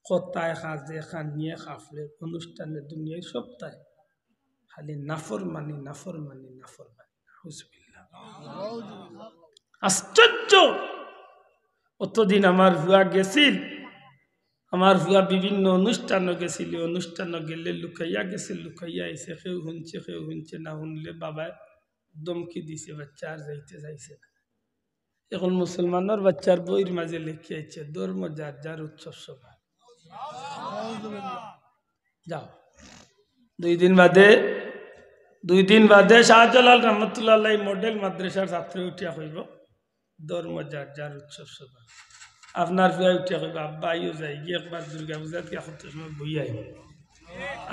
S1: কথায় কাজে খানিয়ে খাফলে অনুষ্ঠানে দুনিয়ায় সপ্তাহে খালি নাফরমানি নাফরমানি নাফরমানি। আশ্চর্য! অতদিন আমার ভুয়া গেছিল, আমার ভুয়া বিভিন্ন অনুষ্ঠানও গেছিল, অনুষ্ঠানও গেলে লুকাইয়া গেছে, লুকাইয়া আইসে, কেউ শুনছে না শুনলে বাবা দমকি দিছে, বাচ্চা আর যাইতে চাইছে না। এখন মুসলমানের বাচ্চার বইয়ের মাঝে লিখিয়েছে ধর্ম যার যার উৎসব সভা। যাও দুই দিন বাদে শাহজালাল রহমতুল্লাহ মডেল মাদ্রাসার ছাত্র উঠিয়া কইব ধর্ম যার যার উৎসব সভা। আপনার ফুয়া উঠিয়া কইব আব্বা আইও যাই গিয়ে একবার দুর্গা পূজাত কত সময় বই আইব,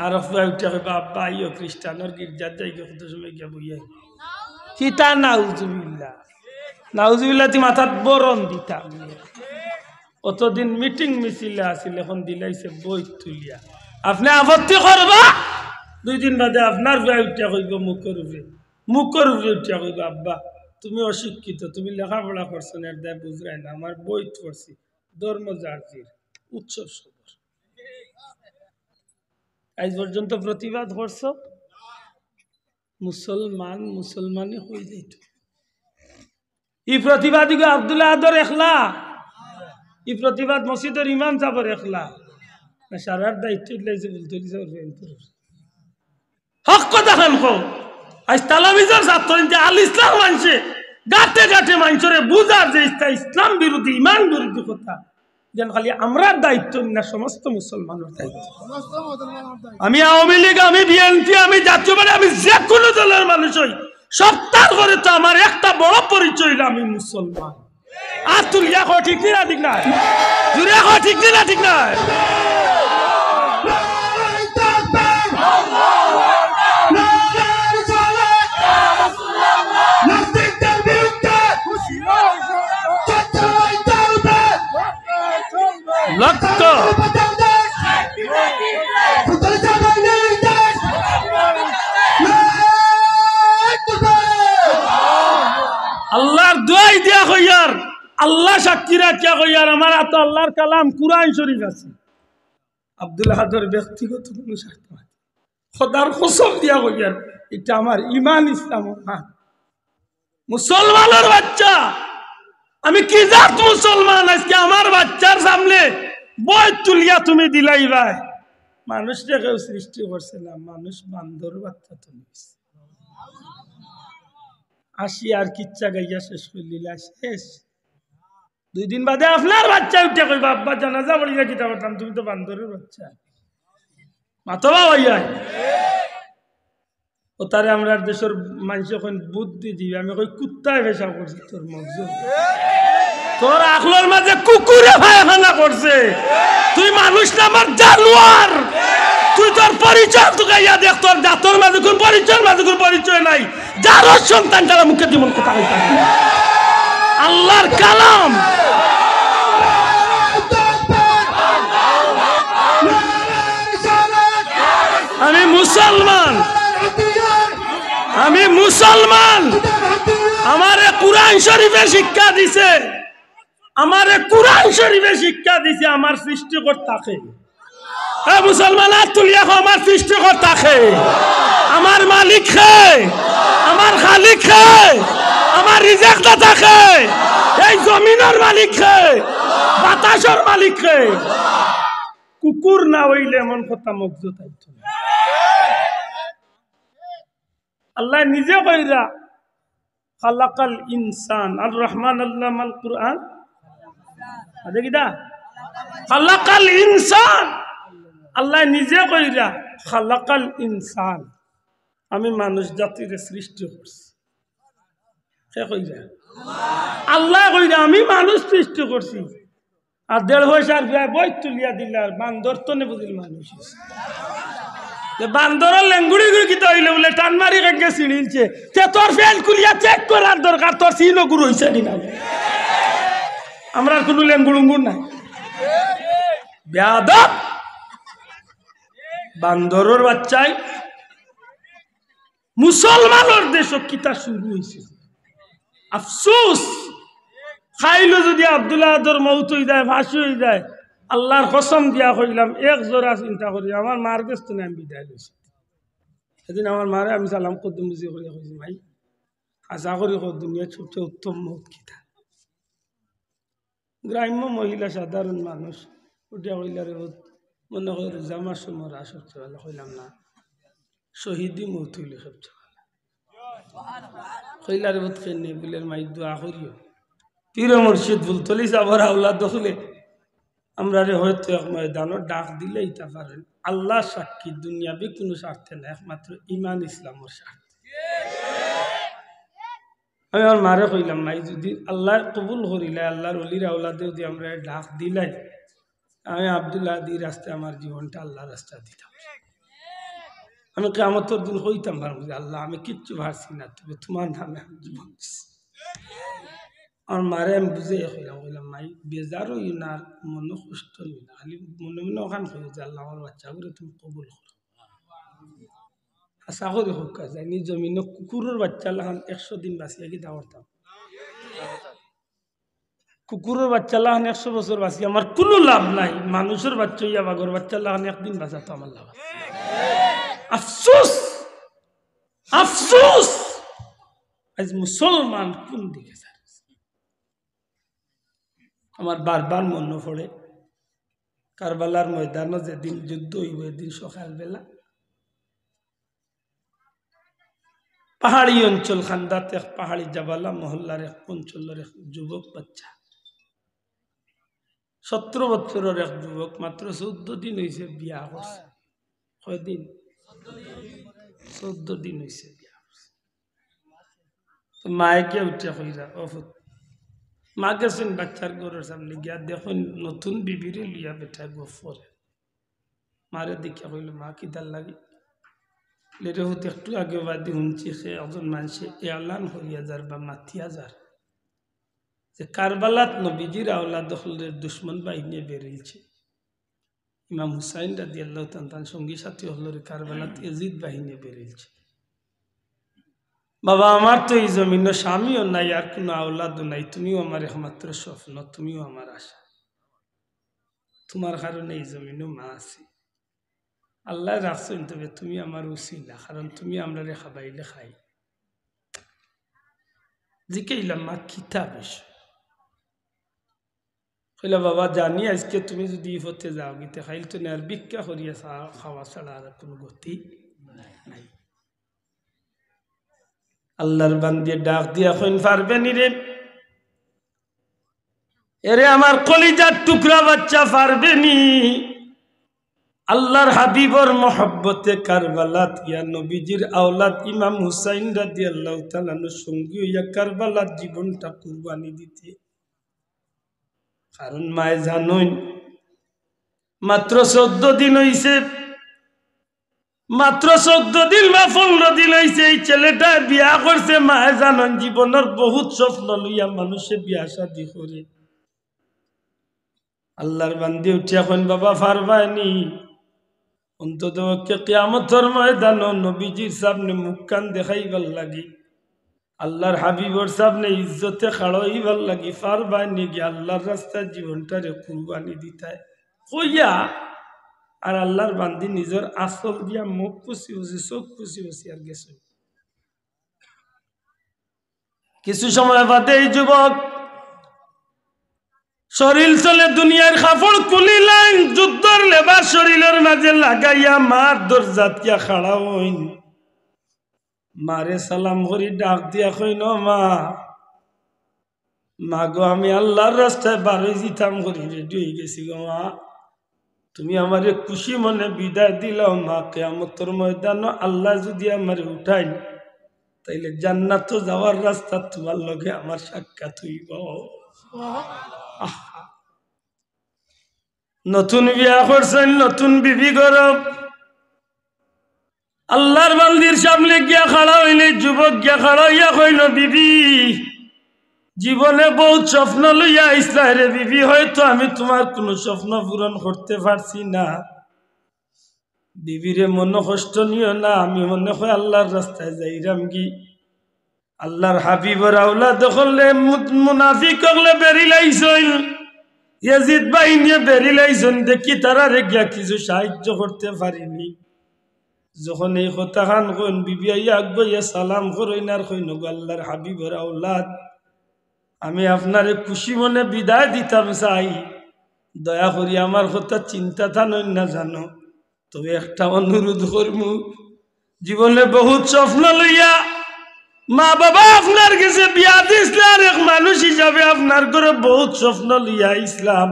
S1: আর ফুয়া উঠিয়া কইব আব্বা আইও খ্রিস্টানের গির্জাত যাই গিয়ে কত সময় গিয়া বই আইব। কিতা নাউজুবিল্লাহ, নাউজুবিল্লাহ তুই মাথাত বরণ দিতা। অতদিন মিটিং মিছিলে আসিল, এখন দিলাইছে বই তুলিয়া। আপনি আপত্তি করবা, 2 দিন বাদে আপনার ভাই উঠিয়া কইব মুখের উপরে উঠিয়া কইব আব্বা তুমি অশিক্ষিত, তুমি লেখাপড়া করছো না, দায় বুঝরাই না, আমার বই পড়ছি ধর্ম জাতির উৎসব সবর। আজ পর্যন্ত প্রতিবাদ করছো, মুসলমানই হয়ে যাইত। এই প্রতিবাদী আব্দুল্লাহ আদর একলা, এই প্রতিবাদ মসজিদের ইমাম সাহেবের একলা না, সারার দায়িত্ব দিলাইছে বলতে হক কথা খান কো। আজ তালামিজের ছাত্র আল ইসলাম মানছে গাতে গাতে মানুষের বুঝার যে ইসলাম বিরোধী ইমান বিরোধী কথা, যেন খালি আমরার দায়িত্ব না, সমস্ত মুসলমানের দায়িত্ব। আমি আওয়ামী লীগ, আমি বিএনপি, আমি জাতীয়বাদী, আমি যে কোনো দলের মানুষ হই, সপ্তাহ করে তো আমার একটা বড় পরিচয়, আমি মুসলমান। আর তুই এখন ঠিক না, ঠিক না জুড়ে এখন ঠিক না, ঠিক না। আল্লাহ আল্লাহ সাক্ষী রাখিয়া কই আর আমার হাতে আল্লাহর কালাম কুরআন শরীফ আছে। আব্দুল আহাদের ব্যক্তিগত কোনো স্বার্থ নাই, খোদার কসম দিয়া কই আর এটা আমার ইমান ইসলাম। মুসলমানের বাচ্চা, আমি কি জাত মুসলমান, আজকে আমার বাচ্চার সামনে বই তুলিয়া তুমি দিলাই ভাই। মানুষটা কেউ সৃষ্টি করছে না, মানুষ বান্দর বাচ্চা তুমি আসি আর কিচ্ছা গাইয়া শেষ করলিলা শেষ। 2 দিন বাদে আপনার বাচ্চা উঠে কইবা আব্বা জানাজা পড়িয়া কিতা করতাম, তুমি তো বান্দরের বাচ্চা। মাতবা ভাইয়া ও তারে আমরা দেশের মানুষ এখন বুদ্ধি দিবে, আমি কই কুত্তায় ভেসা করছি তোর মগজ, তোর আখলোর মাঝে কুকুরে ভাইখানা করছে, তুই মানুষ না আমার জানোয়ার। তুই তোর পরিচয় তো গাইয়া দেখ, তোর জাতর মাঝে কোন পরিচয়, মাঝে কোন পরিচয় নাই। যার সন্তান তারা মুখে জীবন কথা কইতা আল্লাহর কালাম। আমি মুসলমান, আমি মুসলমান, আমারে কুরআন শরীফে শিক্ষা দিছে, আমারে কুরআন শরীফে শিক্ষা দিছে আমার সৃষ্টিকর্তাকে। হ্যাঁ মুসলমান তুলিয়া আমার সৃষ্টিকর্তাকে, আমার মালিক কে, আমার খালিক কে, আমার রিজিক দাতা কে, এই জমিনের মালিক কে, বাতাসের মালিক কে। কুকুর না হইলে এমন কথা মগজ তাইতো না। আল্লাহ নিজে কইরা খালাকাল ইনসান, আর রহমান আল্লামাল কুরআন আদে কিদা খালাকাল ইনসান। আল্লাহ নিজে কইরা খালাকাল ইনসান, আমি মানুষ জাতির সৃষ্টি করছি। সে কইরা আল্লাহ কইরা আমি মানুষ সৃষ্টি করছি। আর 1.5 পয়সার বই তুলিয়া দিলার বান্দর তো নে বুঝিল মানুষ বান্দরের লেঙ্গুড়ি গুড়ি কিতা হইলে বলে টান মারি কাকে ছিঁড়িলছে, তোর ফেল কুলিয়া চেক করার দরকার, তোর সিনো গুরু হইছে কিনা। আমরা কোনো লেঙ্গুড়ুঙ্গুর নাই বেয়াদব বান্দরের বাচ্চাই মুসলমানের দেশ কিতা শুরু হয়েছে। আফসোস খাইলো যদি আব্দুল্লাহ আদর মৌত হয়ে যায়, ফাঁসি হয়ে যায়, আল্লাহর কসম দিয়া কইলাম এক জোড়া চিন্তা করি আমার মার কাছ থেকে আমি বিদায় লইছি। সেদিন আমার মারে আমি সালাম কদ্দুম বুঝি করিয়া কইছি ভাই আশা করি দুনিয়া সবচেয়ে উত্তম মত কিতা। গ্রাম্য মহিলা সাধারণ মানুষ উঠিয়া কইলারে মনে করি রোজা মাস মরা সবচেয়ে ভালো। কইলাম না, শহীদি মৌত হইলে সবচেয়ে ভালো। কইলারে বোধ খেয়ে বিলের মাই দোয়া করিও পীর মুর্শিদ বুলতলি যাবার আওলাদ দখলে আমরা রে হয়তো এক ময়দানের ডাক দিলে ইতা পারেন। আল্লাহ সাক্ষী দুনিয়াবি কোনো স্বার্থে না, একমাত্র ইমান ইসলামের স্বার্থে। আমি আমার মারে কইলাম মাই যদি আল্লাহ কবুল করিলে আল্লাহর অলির আওলাদে যদি আমরা ডাক দিলাই, আমি আব্দুল্লাহ দি রাস্তায় আমার জীবনটা আল্লাহ রাস্তা দিতাম। আমি কিয়ামতের দিন হইতাম পারবো যে আল্লাহ আমি কিচ্ছু ভাবছি না, তবে তোমার নামে আমি জীবন দিচ্ছি। আমার মারে আমি বুঝে কইলাম মাই বেজারও ই না, মনে কষ্ট নি না, খালি মনে মনে ওখান কই যে আল্লাহ আমার বাচ্চা করে তুমি কবুল করো। আশা করি হোক কাজ নিজ জমিন কুকুরের বাচ্চা লাগান 100 দিন বাঁচিয়া কি দাওয়ারতাম। কুকুরের বাচ্চা লাগান 100 বছর বাঁচিয়ে আমার কোনো লাভ নাই। মানুষের বাচ্চা ইয়া বাঘর বাচ্চা লাগান 1 দিন বাঁচাতো আমার লাভ। আফসোস আফসোস আজ মুসলমান কোন দিকে যায়। আমার বারবার মনে পড়ে কারবালার ময়দানে যেদিন যুদ্ধ হইব, এদিন সকালবেলা পাহাড়ি অঞ্চল খান্দাতে এক পাহাড়ি জাবালা মহল্লার এক অঞ্চলের এক যুবক বাচ্চা, 17 বছরের এক যুবক, মাত্র 14 দিন হয়েছে বিয়া করছে। কয়দিন? 14 দিন হয়েছে বিয়া করছে। তো মায়কে উঠে কইরা অফুত মা গেছেন বাচ্চার ঘরের সামনে গিয়া দেখুন নতুন বিবিরে লিয়া বেটা গোফরে। মারে দেখিয়া কইল মা কি দাল লাগে লেরে হতে একটু আগে বাদে শুনছি সে একজন মানুষে এলান হইয়া যার বা মাথিয়া যার যে কারবালাত নবীজির আওলাদ হলের দুশ্মন বাহিনী বেরিয়েছে। ইমাম হুসাইন রাদিয়াল্লাহু তাআলা সঙ্গী সাথী হলের কারবালাত ইয়াজিদ বাহিনী বেরিয়েছে। বাবা আমার তো এই জমিন স্বামীও নাই আর কোনো আওলাদও নাই, তুমিও আমার একমাত্র স্বপ্ন, তুমিও আমার আশা। তোমার কারণে এই জমিনও মা আছে, আল্লাহ রাখছেন, তবে তুমি আমার উসিলা, কারণ তুমি আমরা রে খাবাইলে খাই। জিকাইলাম মা কিতা বিষয়, কইলা বাবা জানি আজকে তুমি যদি ইফতে যাও গীতে খাইল তো আর ভিক্ষা করিয়া খাওয়া ছাড়া আর কোনো গতি নাই। আল্লাহর বান্দিয়ে ডাক দিয়া কইন পারবে নি রে, এরে আমার কলিজার টুকরা বাচ্চা পারবে নি? আল্লাহর হাবিবর মহব্বতে কারবালাত ইয়া নবীজির আওলাদ ইমাম হুসাইন রাদিয়াল্লাহু তাআলা সঙ্গী হইয়া কারবালার জীবনটা কুরবানি দিতে। কারণ মায়ে জানুন মাত্র 14 দিন হইছে, মাত্র 14 দিন বা 15 দিন হইছে এই ছেলেটা বিয়া করছে। মায়ে জানুন জীবনের বহুত স্বপ্ন লইয়া মানুষে বিয়া শাদী করে। আল্লাহর বান্দি উঠিয়া কইন বাবা পারবানি? অন্তত কিয়ামতের ময়দান নবীজির সামনে মুখখান দেখাইবার লাগি, আল্লাহর হাবিবর সামনে ইজ্জতে খাড়াইবার লাগি পারবানি গিয়ে আল্লাহর রাস্তায় জীবনটারে কুরবানি দিতায় কইয়া। আর আল্লাহর বান্দি নিজের আসল দিয়া মুখ খুশি হচ্ছে, চোখ খুশি হচ্ছে আর গেছে। কিছু সময় বাদে এই যুবক শরীর চলে দুনিয়ার কাপড় খুলিলেন, যুদ্ধর লেবাস শরীরের মাঝে লাগাইয়া মার দরজাত গিয়া খাড়া হইন। মারে সালাম করি ডাক দিয়া কইন মা, মা গো আমি আল্লাহর রাস্তায় বারোই জিতাম করি রেডি হয়ে গেছি গো মা, তুমি আমারে খুশি মনে বিদায় দিলাও মা। কিয়ামতের ময়দান আল্লাহ যদি আমারে উঠাই তাইলে জান্নাত যাওয়ার রাস্তা তোমার লগে আমার সাক্ষাৎ হইব। নতুন বিয়া করছেন, নতুন বিবি গরব, আল্লাহর বান্দির সামনে গিয়া খাড়া হইলে যুবক গিয়া খাড়া হইয়া কইল বিবি, জীবনে বহুত স্বপ্ন লইয়া আইসলা রে বিবি, হয়তো আমি তোমার কোনো স্বপ্ন পূরণ করতে পারছি না। বিবিরে মনে কষ্ট নিও না, আমি মনে হয় আল্লাহর রাস্তায় যাইরাম কি। আল্লাহর হাবিবর আওলাদ হলে মুনাফিক হলে বেরিলাইছইল, ইয়াজিদ বাহিনী বেরিলাইছন, দেখি তারা রে গিয়া কিছু সাহায্য করতে পারিনি। যখন এই কথা খান কইন বিবি আইয়া আগবাইয়া সালাম করইন আর কইন গো আল্লাহর হাবিবর আওলাদ, আমি আপনারে খুশি মনে বিদায় দিতাম চাই, দয়া করি আমার কথা চিন্তা থানই না জানো, তবে একটা অনুরোধ করমু, জীবনে বহুত স্বপ্ন লইয়া মা বাবা আপনার কাছে বিয়া দিছিলাম, এক মানুষ হিসাবে আপনার ঘরে বহুত স্বপ্ন লইয়া ইসলাম,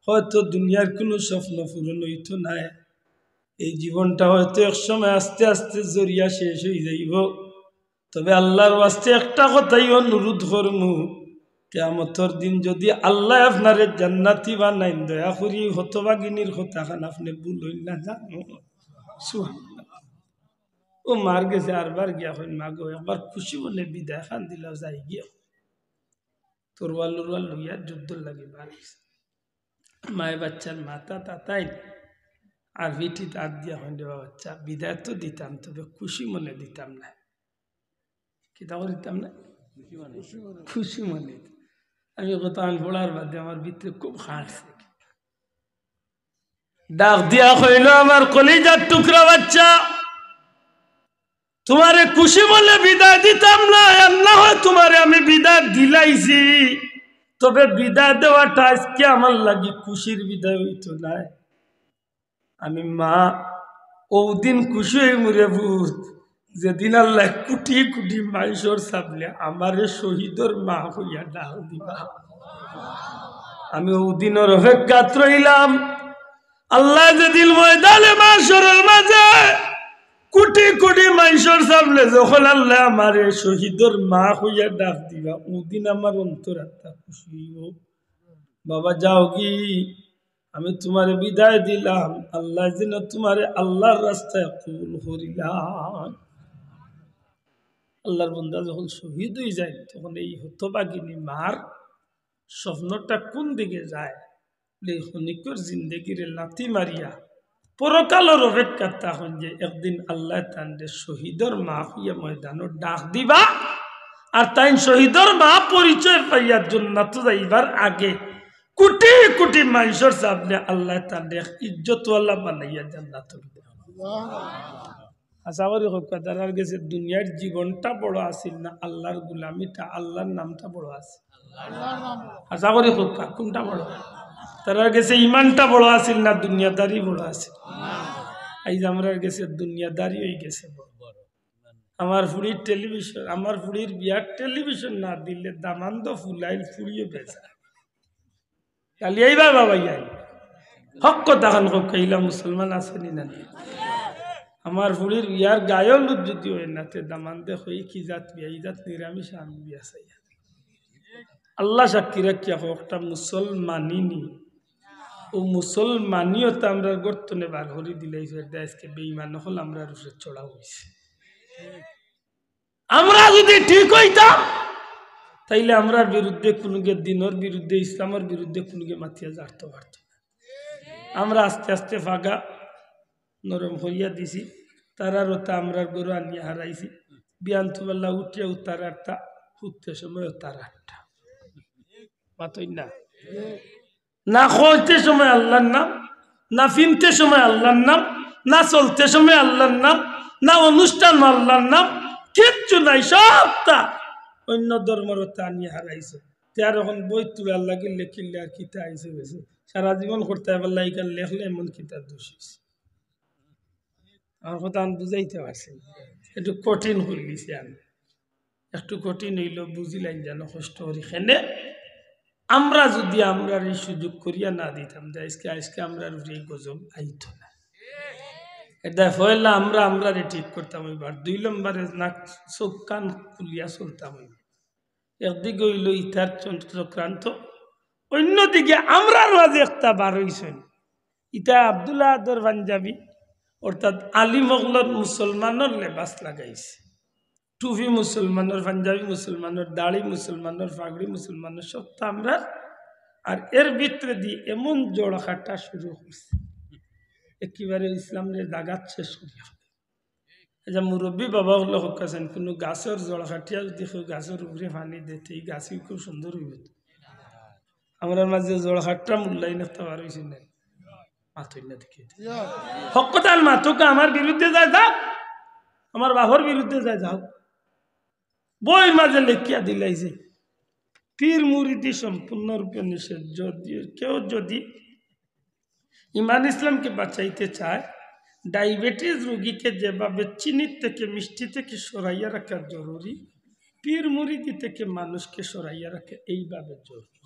S1: হয়তো দুনিয়ার কোনো স্বপ্ন পূরণ হইতো নাই। এই জীবনটা হয়তো এক সময় আস্তে আস্তে জরিয়া শেষ হয়ে যাইব, তবে আল্লাহর ওয়াস্তে একটা কথাই অনুরোধ করমু, কিয়ামতের দিন যদি আল্লাহ আপনারে জান্নাতি বানাইন, দয়া করি হতভাগিনীর কথা খান আপনি ভুলই না জানো। ও মার গেছে আরবার গিয়া হইন মা গো একবার খুশি মনে বিদায় খান দিলা যাই গিয়া, তোরওয়াল উরওয়াল লইয়া যুদ্ধ লাগে বাড়িস। মায়ের বাচ্চার মাথা তাতাই আর ভিটি তার দিয়া হইন রে বাচ্চা, বিদায় তো দিতাম তবে খুশি মনে দিতাম না। কিতা করে দিতাম না? খুশি মনে। আমি কত আন পড়ার বাদে আমার ভিতরে খুব হাসছে। ডাক দিয়া কইল আমার কলিজার টুকরা বাচ্চা, তোমারে খুশি বলে বিদায় দিতাম না, আর না হয় তোমারে আমি বিদায় দিলাইছি, তবে বিদায় দেওয়াটা আজকে আমার লাগি খুশির বিদায় হইতো না। আমি মা ওদিন খুশি হয়ে মরে ভূত, যেদিন আল্লাহ কোটি কোটি মানুষের সামনে আমারে শহীদর মা হইয়া ডাল দিবা। আমি ওদিনের অপেক্ষাত রইলাম। আল্লাহ যেদিন ময়দানে মাশরের মাঝে কোটি কোটি মানুষের সামনে যখন আল্লাহ আমারে শহীদর মা হইয়া ডাক দিবা, ওদিন আমার অন্তরাত্মা খুশি হইব। বাবা যাও কি, আমি তোমারে বিদায় দিলাম, আল্লাহ যেন তোমারে আল্লাহর রাস্তায় কবুল করিলাম। আল্লাহর বান্দা যখন শহীদ হয়ে যায় তখন এই হতভাগিনী মার স্বপ্নটা কোন দিকে যায়, এই ক্ষণিকের জিন্দগিরে লাথি মারিয়া পরকালের অপেক্ষা তখন যে একদিন আল্লাহ তান্ডে শহীদর মা হইয়া ময়দানও ডাক দিবা আর তাই শহীদর মা পরিচয় পাইয়া জান্নাত যাইবার আগে কোটি কোটি মানুষের সামনে আল্লাহ তান্ডে ইজ্জতওয়ালা বানাইয়া জান্নাত আশা করি হকার গেছে দুনিয়ার জীবনটা বড় আসিল না আল্লাহর গুলামিটা আল্লাহর নামটা বড় আছে আশা করি হকা কোনটা বড় তারা গেছে ইমানটা বড় আসিল না দুনিয়াদারি বড় আছে আইজ আমরা গেছে দুনিয়াদারি হয়ে গেছে আমার ফুড়ির টেলিভিশন আমার ফুড়ির বিয়ার টেলিভিশন না দিলে দামান্দ ফুলাইল ফুড়িয়ে বেচা কালি আইবা বাবা ইয়াই হক কথা খান কইলা মুসলমান আসেনি না আমার ফুড়ির বিয়ার গায়ও লুট যদি হয় না তে দামান্দে হই কি জাত বিয়া ইজাত নিরামিষ আমি বিয়া চাই আল্লাহ সাক্ষী রাখিয়া একটা মুসলমানিনী ও মুসলমানিও তো আমরা গর্তনে বার হরি দিলাই আজকে বেঈমান হল আমরা রুষে চড়া হয়েছে আমরা যদি ঠিক হইতাম তাইলে আমরা বিরুদ্ধে কোনকে দিনের বিরুদ্ধে ইসলামের বিরুদ্ধে কোনকে মাতিয়া জারতে পারত আমরা আস্তে আস্তে ফাগা নরম হইয়া দিছি তারারও তা আমরা গরু আনিয়া হারাইছি বিয়ান্তবেলা উঠিয়া তার আটটা উঠতে সময় তার আটটা মাতই না না খোঁজতে সময় আল্লাহর নাম না ফিনতে সময় আল্লাহর নাম না চলতে সময় আল্লাহর নাম না অনুষ্ঠান আল্লাহর নাম কিচ্ছু নাই সবটা অন্য ধর্মের তা নিয়ে হারাইছে তার এখন বই তুলে আল্লাহ কিনলে কিনলে আর কিতা আইসে গেছে সারা জীবন করতে পারলে এখানে লেখলে এমন কিতা দোষ হয়েছে আমার কথা আমি বুঝাইতে পারছি একটু কঠিন হয়ে গেছে আমি একটু কঠিন হইল বুঝিলাম যেন কষ্ট করি খেনে আমরা যদি আমরা এই সুযোগ করিয়া না দিতাম যে আজকে আজকে আমরা এই গজব আইত না এটা হইলে আমরা ঠিক করতাম এবার 2 নম্বরে নাক চোখ কান খুলিয়া চলতাম একদিকে হইল ইতার চক্রান্ত অন্যদিকে আমরা মাঝে একটা বার হইছেন ইটা আব্দুল্লাহ আদর পাঞ্জাবি অর্থাৎ আলী মোগলর মুসলমানের লেবাস লাগাইছে টুপি মুসলমানের পাঞ্জাবি মুসলমানের দাড়ি মুসলমানের পাগড়ি মুসলমানের সবটা আমরা আর এর ভিতরে দিয়ে এমন জোড়া খাটা শুরু করছে একেবারে ইসলামের দাগাত শেষ করিয়া এটা মুরব্বী বাবা হলো হকাছেন কোনো গাছের জোড়া খাটিয়া যদি গাছের উপরে পানি দিতে এই গাছই খুব সুন্দর হইব আমার মাঝে জোড়া খাটটা মূল্যায়ন একটা বার হয়েছে না মাথই না দেখে হকতাল মাথকা আমার বিরুদ্ধে যায় যাও আমার বাবার বিরুদ্ধে যায় যাও বই মাঝে লেখিয়া দিলাইছে পীর মুরিদি সম্পূর্ণরূপে নিষেধ যদি কেউ যদি ইমান ইসলামকে বাঁচাইতে চায় ডায়াবেটিস রোগীকে যেভাবে চিনি থেকে মিষ্টি থেকে সরাইয়া রাখা জরুরি পীর মুরিদি থেকে মানুষকে সরাইয়া রাখা এইভাবে জরুরি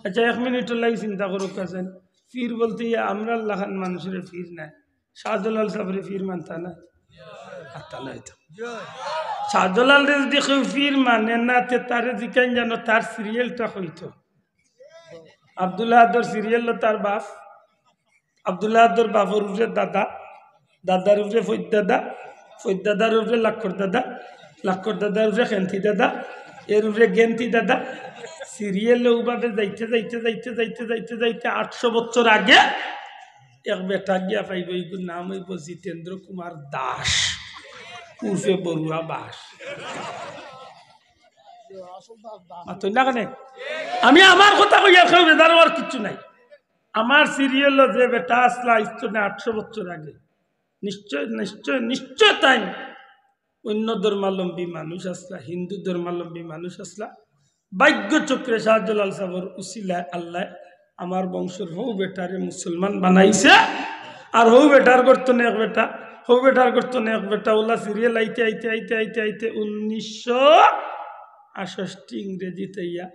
S1: আচ্ছা 1 মিনিট লাগে চিন্তা করো কাছেন পীর বলতে আমরা লাখান মানুষের পীর নাই শাহজালাল সাহেবের পীর মানতা না শাহজালাল যদি কেউ পীর মানে না তারে জিকান জানো তার সিরিয়ালটা হইতো আব্দুল্লাহ আদর সিরিয়াল তার বাপ আব্দুল্লাহ আদর বাপর উপরে দাদা দাদার উপরে ফৈদাদার উপরে লাক্ষর দাদার উপরে খেন্তি দাদা এর উপরে গেন্তি দাদা সিরিয়ালে ওভাবে যাইতে যাইতে যাইতে যাইতে যাইতে যাইতে 800 বছর আগে এক বেটা গিয়া পাইব এইগুর নাম হইব জিতেন্দ্র কুমার দাস উর্ফে বড়ুয়া বাস আমি আমার কথা কইয়া খেয়ে বেদার আর কিছু নাই আমার সিরিয়াল যে বেটা আসলা আসতো না 800 বছর আগে নিশ্চয় নিশ্চয় নিশ্চয় তাই অন্য ধর্মাবলম্বী মানুষ আসলা হিন্দু ধর্মাবলম্বী মানুষ আসলা ভাগ্য চক্রে শাহজালাল সাহেবের উসিলায় আল্লাহ আমার বংশের হৌ বেটারে মুসলমান বানাইছে আর হৌ বেটার গর্তনে এক বেটা হৌ বেটার গর্তনে এক বেটা ওলা সিরিয়াল আইতে আইতে আইতে আইতে আইতে 1968 ইংরেজিতে ইয়া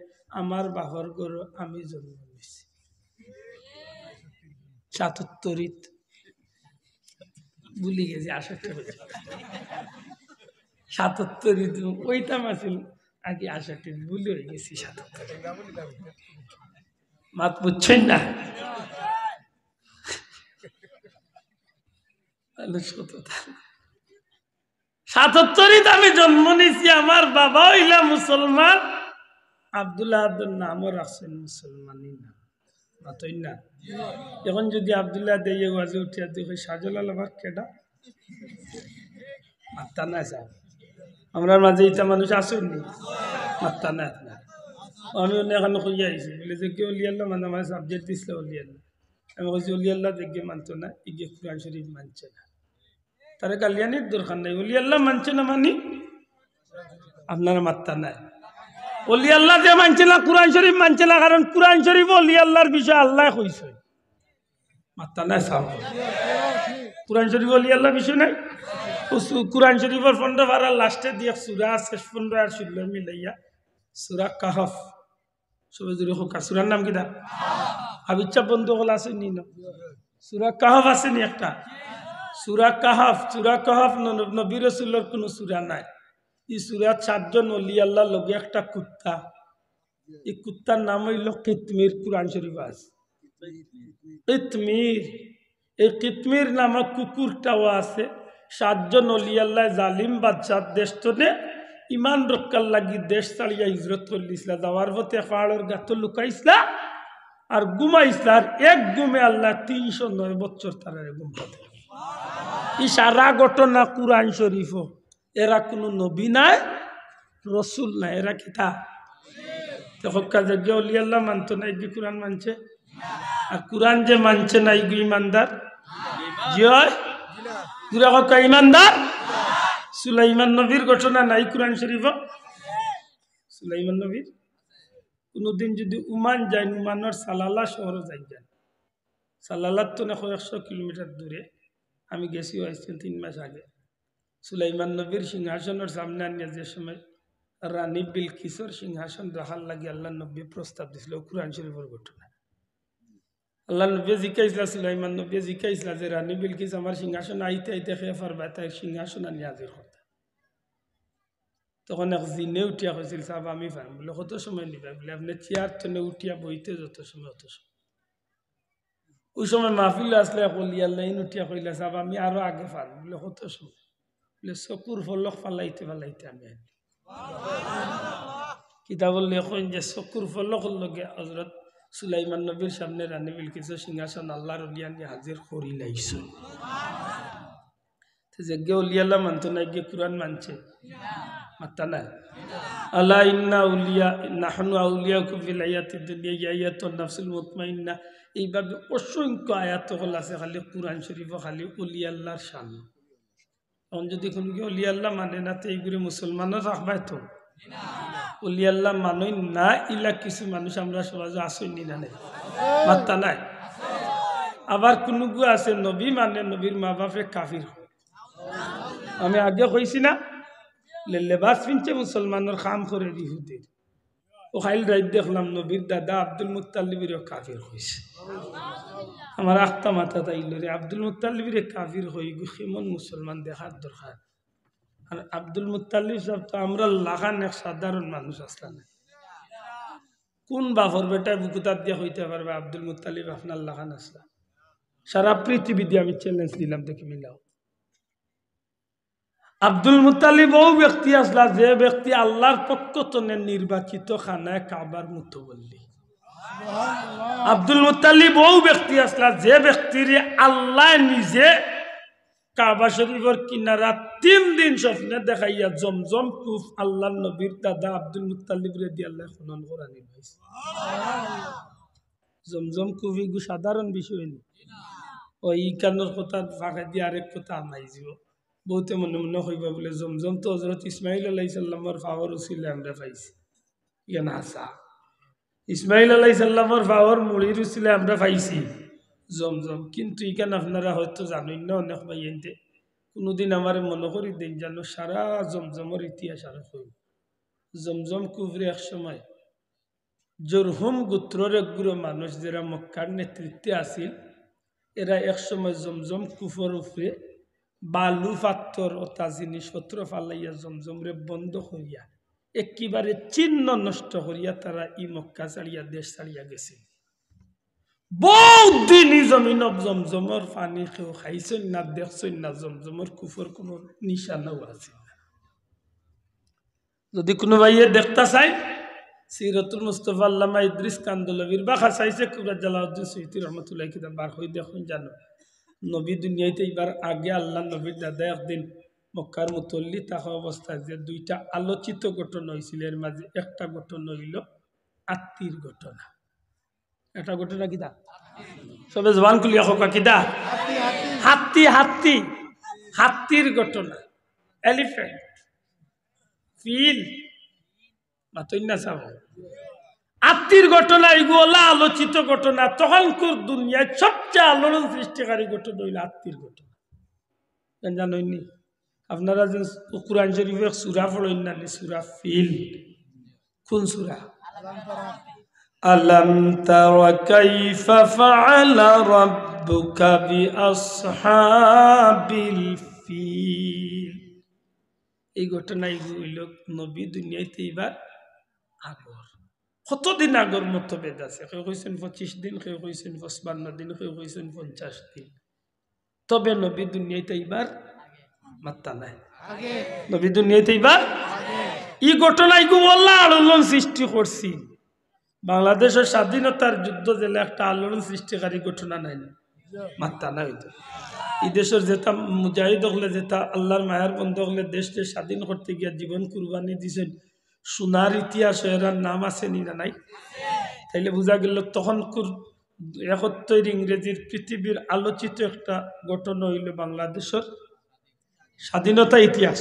S1: আমার বাহর গরু আমি জন্ম নিয়েছি 77 ভুলি গেছি 77 ওইটা মাসিল আগে 68 ভুলে হয়ে গেছি 77 মাত বুঝছেন না 77 আমি জন্ম নিয়েছি আমার বাবা হইলা মুসলমান আব্দুল্লাহ আব্দুল নামও রাখছেন মুসলমানই না মাতই না এখন যদি আব্দুল্লাহ দিয়ে ওয়াজে উঠিয়া দেখো শাহজালাল আবার কেডা মাত্তা না সাহেব আমরা মাঝে ইটা মানুষ আসেননি মাত্তা না আমি অন্য এখানে কইয়া আইছি বলে যে কেউ লিয়াল্লাহ মানে আমার সাবজেক্ট দিছিল লিয়াল্লাহ আমি বলছি অলিয়াল্লাহ দেখে মানতো না ইগে কোরআন শরীফ মানছে না তারা কালিয়ানির দরকার নাই অলিয়াল্লাহ মানছে না মানি আপনারা মাত্তা নাই অলি আল্লাহ যে মানছে না কোরআন শরীফ মানছে না কারণ কোরআন শরীফ অলি আল্লাহর বিষয় আল্লাহ কইছে মাত্তা নাই সাম কোরআন শরীফ অলি আল্লাহ বিষয় নাই কোরআন শরীফের 15 পারা লাস্টে দিয়ে সূরা শেষ 15 আর 16 মিলাইয়া সূরা কাহফ সবে জুড়ে হোক সূরার নাম কিটা আবিচ্ছা বন্ধু হল আছে নি না সূরা কাহফ আছে নি একটা সূরা কাহফ নবী রাসূলের কোনো সূরা নাই এই সূরাত 7 জন ওলি আল্লাহ লগে একটা কুত্তা এই কুত্তার নাম হইল কিতমির কোরআন শরীফ আছে কিতমির এই কিতমির নামক কুকুরটাও আছে 7 জন ওলি আল্লাহ জালিম বাদশাহ দেশতনে ইমান রক্ষার লাগি দেশ ছাড়িয়া হিজরত করলিসলা যাওয়ার পথে পাহাড়ের গাত লুকাইসলা আর ঘুমাইসলা আর এক ঘুমে আল্লাহ 309 বছর তারা ঘুম পাতে এই সারা ঘটনা কোরআন শরীফ এরা কোনো নবী নাই রসুল নাই এরা কিতা হক্কা যজ্ঞ অলি আল্লাহ মানতো না এই কোরআন মানছে আর কোরআন যে মানছে না এই ইমানদার জয় দুরা হক্কা ইমানদার সুলাইমান নবীর ঘটনা নাই কোরআন শরীফ সুলাইমান নবীর কোনদিন যদি উমান যায় উমানের সালালা শহর যাই যান সালালার তো না 100 কিলোমিটার দূরে আমি গেছি হয়েছি 3 মাস আগে সুলাইমান নবীর সিংহাসনের সামনে আনিয়া যে সময় রানী বিলকিসের সিংহাসন রাখার লাগে আল্লাহ নবী প্রস্তাব দিছিল কোরআন শরীফের ঘটনা আল্লাহ নবী জিজ্ঞাসা সুলাইমান নবী জিজ্ঞাসা যে রানী বিলকিস আমার সিংহাসন আইতে আইতে খেয়ে পারবা তাই সিংহাসন আনি হাজির করতে তখন এক জিনে উঠিয়া হয়েছিল সাহেব আমি পারম বলে কত সময় নিবা বলে আপনি চেয়ার টেনে উঠিয়া বইতে যত সময় অত সময় ওই সময় মাহফিল আসলে কলি আল্লাহ উঠিয়া কইলা সাহেব আমি আরো আগে পারম বলে কত সময় বলে চকুর ফলক ফালাইতে আমি কিতা বললে এখন যে চকুর ফলক লগে হযরত সুলাইমান নবীর সামনে রানী বিলকিসের সিংহাসন আল্লাহর ওলিয়া নিয়ে হাজির করি লাইছো যে গে ওলিয়াল্লাহ মানতো না গিয়ে কোরআন মানছে মাত্তা না আলা ইন্না আউলিয়া নাহনু আউলিয়াকুম ফিল হায়াতিদ দুনিয়া আয়াতুন নাফসুল মুতমাইন্না এইভাবে অসংখ্য আয়াত হল আছে খালি কোরআন শরীফ খালি ওলিয়াল্লাহর শান এখন যদি কোনো কি ওলিয়াল্লাহ মানে না তো এইগুলো মুসলমানও রাখবাই তো ওলিয়াল্লাহ মানুষ না ইলা কিছু মানুষ আমরা সমাজে আসেনি না মাত্তা নাই আবার কোনো গু আছে নবী মানে নবীর মা বাপে কাফির আমি আগে কইছি না লেবাস পিনছে মুসলমানের কাম করে ইহুদির ও খাইল রাত দেখলাম নবীর দাদা আব্দুল মুত্তালিবের কাফির হয়েছে আমার আখতা মাথা তাইল রে আব্দুল মুত্তালিবের কাফির হয়ে কেমন মুসলমান দেখার দরকার আর আব্দুল মুত্তালিব সাহেব তো আমরা লাগান এক সাধারণ মানুষ আসলাম কোন বাপর বেটায় বুকুতার দিয়া হইতে পারবে আব্দুল মুত্তালিব আপনার লাগান আসলা সারা পৃথিবী দিয়ে আমি চ্যালেঞ্জ দিলাম দেখি মিলাও আব্দুল মুত্তালিব ও ব্যক্তি আসলা যে ব্যক্তি আল্লাহর পক্ষ থেকে নির্বাচিত খানায় কাবার মুতওয়াল্লি আব্দুল মুত্তালিব ও ব্যক্তি আসলা যে ব্যক্তির আল্লাহ নিজে কাবা শরীফের কিনারা 3 দিন স্বপ্নে দেখাইয়া জমজম কুফ আল্লাহর নবীর দাদা আব্দুল মুত্তালিব রেদি আল্লাহ খনন করানি ভাইছে জমজম কুফ ইগু সাধারণ বিষয় না ওই কানোর কথা ফাঁকা দিয়ে আরেক কথা আনাই যাব বহুতে মনে মনে হইবা বলে জমজম তো হযরত ইসমাইল আলাইহিস সালামের পাওয়ার উসিলে আমরা পাইছি ইয়ান আসা ইসমাইল আলাইহিস সালামের পাওয়ার মুড়ির উসিলে আমরা পাইছি জমজম কিন্তু ইখানে আপনারা হয়তো জানেন না অনেক ভাইয়েনতে কোনোদিন আমার মনে করি দিন জানো সারা জমজমের ইতিহাস আর কই জমজম কুফরে এক সময় জরহুম গোত্রের একগুলো মানুষ যারা মক্কার নেতৃত্বে আছিল এরা এক সময় জমজম কুফর উপরে বালু পাথর ওটা জিনিসপত্র ফালাইয়া জমজমরে বন্ধ করিয়া একেবারে চিহ্ন নষ্ট করিয়া তারা ই মক্কা ছাড়িয়া দেশ ছাড়িয়া গেছে বহুত দিন জমিন জমজমর পানি কেউ খাইছেন না দেখছেন না জমজমর কুফর কোনো নিশানাও আছে যদি কোনো ভাইয়ে দেখতে চাই সিরাতুল মুস্তাফা আল্লামা ইদ্রিস কান্দলবির বাখা চাইছে কুবরা জালাউদ্দিন সৈয়দি রহমতুল্লাহ কিতাব বার হই দেখুন জানো নবী দুনিয়াতে এবার আগে আল্লাহ নবীর দাদা একদিন মক্কার মুতল্লি থাকা অবস্থায় যে দুইটা আলোচিত ঘটনা হয়েছিল এর মাঝে একটা ঘটনা হইল আত্মীর ঘটনা। একটা ঘটনা কিতা সবে জবান খুলিয়া খোকা কিতা হাত্তি হাত্তি হাত্তির ঘটনা এলিফ্যান্ট ফিল মাতই না চাও আত্মীর ঘটনা এগুলা আলোচিত ঘটনা তখনকার দুনিয়ায় সবচেয়ে আলোড়ন সৃষ্টিকারী ঘটনা হইল আত্মীর ঘটনা জানোইনি আপনারা যে কুরআন শরীফে সূরা পড়েন না সূরা ফিল কোন সূরা আলম তারা কাইফা ফাআলা রাব্বুকা বিআসহাবিল ফিল এই ঘটনা হইল নবী দুনিয়াতে এবার আগর কতদিন আগর মতভেদ আছে কেউ কইছেন 25 দিন কেউ কইছেন 55 দিন কেউ কইছেন 50 দিন তবে নবী দুনিয়াতে এবার মাত্তা নাই নবী দুনিয়াতে এবার এই ঘটনা এগুলো আলোড়ন সৃষ্টি করছি বাংলাদেশের স্বাধীনতার যুদ্ধ জেলে একটা আলোড়ন সৃষ্টিকারী ঘটনা নাই মাত্তা নাই হইতো এই দেশের যেটা মুজাহিদ হলে যেটা আল্লাহর মায়ার বন্ধ হলে দেশকে স্বাধীন করতে গিয়ে জীবন কুরবানি দিয়েছেন সোনার ইতিহাস এর নাম আছে নি না নাই তাইলে বোঝা গেল তখন 71 ইংরেজির পৃথিবীর আলোচিত একটা ঘটনা হইল বাংলাদেশের স্বাধীনতা ইতিহাস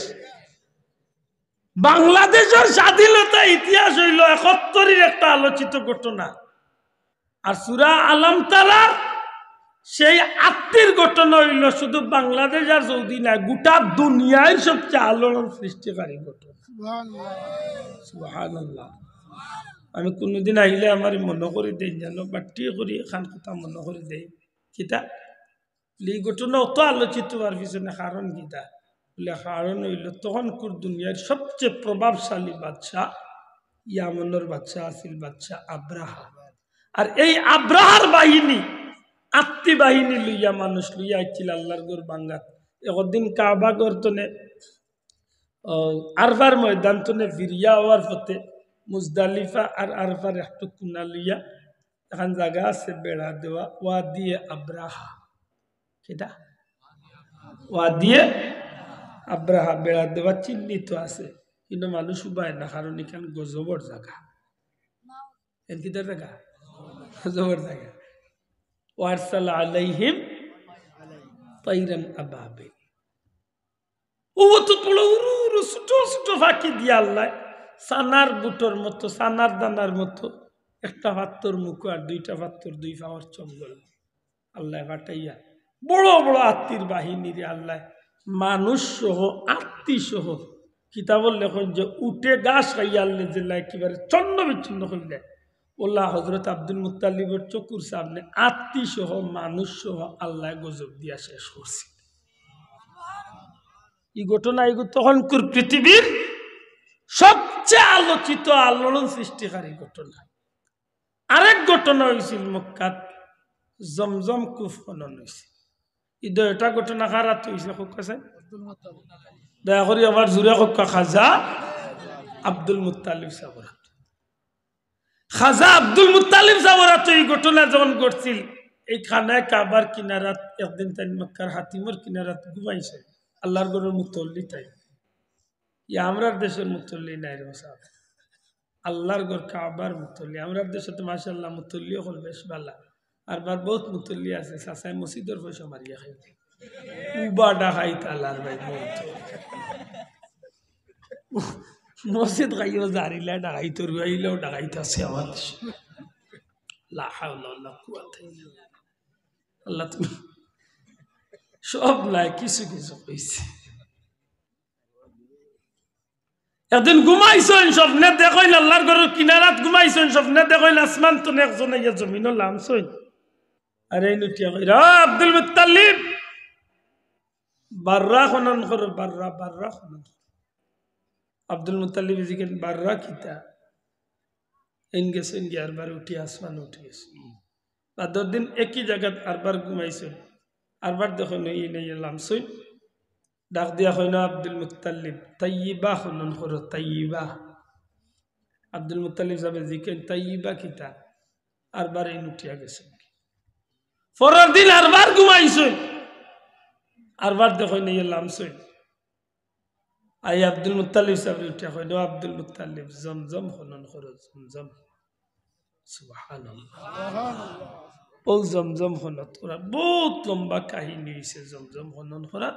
S1: বাংলাদেশের স্বাধীনতা ইতিহাস হইল 71 একটা আলোচিত ঘটনা আর সূরা আলম তারা সেই আত্মীর ঘটনা হইল শুধু বাংলাদেশ আর সৌদি না গোটা দুনিয়ায় সবচেয়ে আলোড়ন সৃষ্টিকারী ঘটনা সুবহানাল্লাহ আমি কোনোদিন আইলে আমার মনে করে দেই জানো বাটি করি খান কথা মনে করে দেই কিতা এই ঘটনা অত আলোচিত হওয়ার পিছনে কারণ কিতা বলে কারণ হইল তখনকার দুনিয়ার সবচেয়ে প্রভাবশালী বাদশাহ ইয়ামনের বাদশাহ আছিল বাদশাহ আব্রাহা আর এই আব্রাহার বাহিনী আত্মী বাহিনী লইয়া মানুষ লইয়া আইছিল আল্লাহর ঘর বাঙ্গাত একদিন কাবা গর্তনে আরফার ময়দান তনে ফিরিয়া হওয়ার পথে মুজদালিফা আর আরফার একটু কুনা লইয়া এখন জায়গা আছে বেড়া দেওয়া ওয়া দিয়ে আব্রাহা সেটা ওয়া দিয়ে আব্রাহা বেড়া দেওয়া চিহ্নিত আছে কিন্তু মানুষ উপায় না কারণ এখানে গজবর জায়গা এর কি জায়গা গজবর জায়গা ওয়ারসাল আলাইহিম তাইরান আবাবিল ও তো বড় উরু ছোট ছোট ফাঁকি দিয়ে আল্লাহ সানার বুটোর মতো সানার দানার মতো একটা পাত্তর মুখ আর দুইটা পাত্তর দুই পাওয়ার চঙ্গল আল্লাহ ফাটাইয়া বড় বড় আত্মীর বাহিনীর আল্লাহ মানুষ সহ আত্মী সহ কিতাবল লেখন যে উঠে গাছ খাইয়া আল্লাহ জেলা একেবারে চন্ন বিচ্ছিন্ন করলে ওল্লাহ হজরত আব্দুল মুত্তালিবের চকুর সামনে আত্মী সহ মানুষ সহ আল্লাহ গজব দিয়া শেষ করছে এই ঘটনা এগুলো তখনকার পৃথিবীর সবচেয়ে আলোচিত আলোড়ন সৃষ্টিকারী ঘটনা আরেক ঘটনা হয়েছিল মক্কাত জমজম কূপ খনন হয়েছে এই দুইটা ঘটনা কারাত হয়েছে কাছে দয়া করি আবার জোরে কক্কা খাজা আব্দুল মুত্তালিব সাবরাত খাজা আব্দুল মুত্তালিব সাবরাত এই ঘটনা যখন ঘটছিল এই খানায় কাবার কিনারাত একদিন তাই মক্কার হাতিমর কিনারাত ঘুমাইছে আল্লাহর ঘরের মুতল্লি তাই আমরার দেশের মুতল্লি নাই রে সাহেব আল্লাহর ঘর কাবার মুতল্লি আমরার দেশে তো মাশাআল্লাহ মুতল্লিও হল বেশ ভালো আর বার বহুত মুতল্লি আছে সাসাই মসজিদের পয়সা মারিয়া খাই উবা ডাকাই আল্লাহর ভাই মসজিদ খাইও জারিলা ডাকাই তো রুয়াইলেও ডাকাইতে আছে আমার দেশে লা হাওলা ওয়ালা কুওয়াতা ইল্লা বিল্লাহ আল্লাহ তুমি সব নাই কিছু কিছু কইছে একদিন ঘুমাইছেন স্বপ্নে দেখেন আল্লাহর ঘরের কিনারাত ঘুমাইছেন স্বপ্নে দেখেন আসমান তো একজন ইয়া জমিনও লামছেন আরে নুটিয়া কইরা আব্দুল মুত্তালিব বাররা খনন কর বাররা বাররা খনন আব্দুল মুত্তালিব জিকেন বাররা কিতা এন গেছেন গিয়ে আরবার উঠি আসমান উঠে গেছে বাদর দিন একই জায়গাত আরবার ঘুমাইছেন আরবার দেখুন এই নেই লামছেন ডাক দিয়া হয় না আব্দুল মুত্তালিব তাইয়িবা খনন করো তাইয়িবা আব্দুল মুত্তালিব সাহেব জিকেন তাইবা কিতা আরবার এই উঠিয়া গেছেন পরের দিন আরবার ঘুমাইছেন আরবার দেখো নিয়ে লামছেন আই আব্দুল মুত্তালিব সাহেব উঠিয়া কইল আব্দুল মুত্তালিব জমজম খনন করো জমজম সুবহানাল্লাহ ও জমজম খনন করা বহুত লম্বা কাহিনী হয়েছে জমজম খনন করা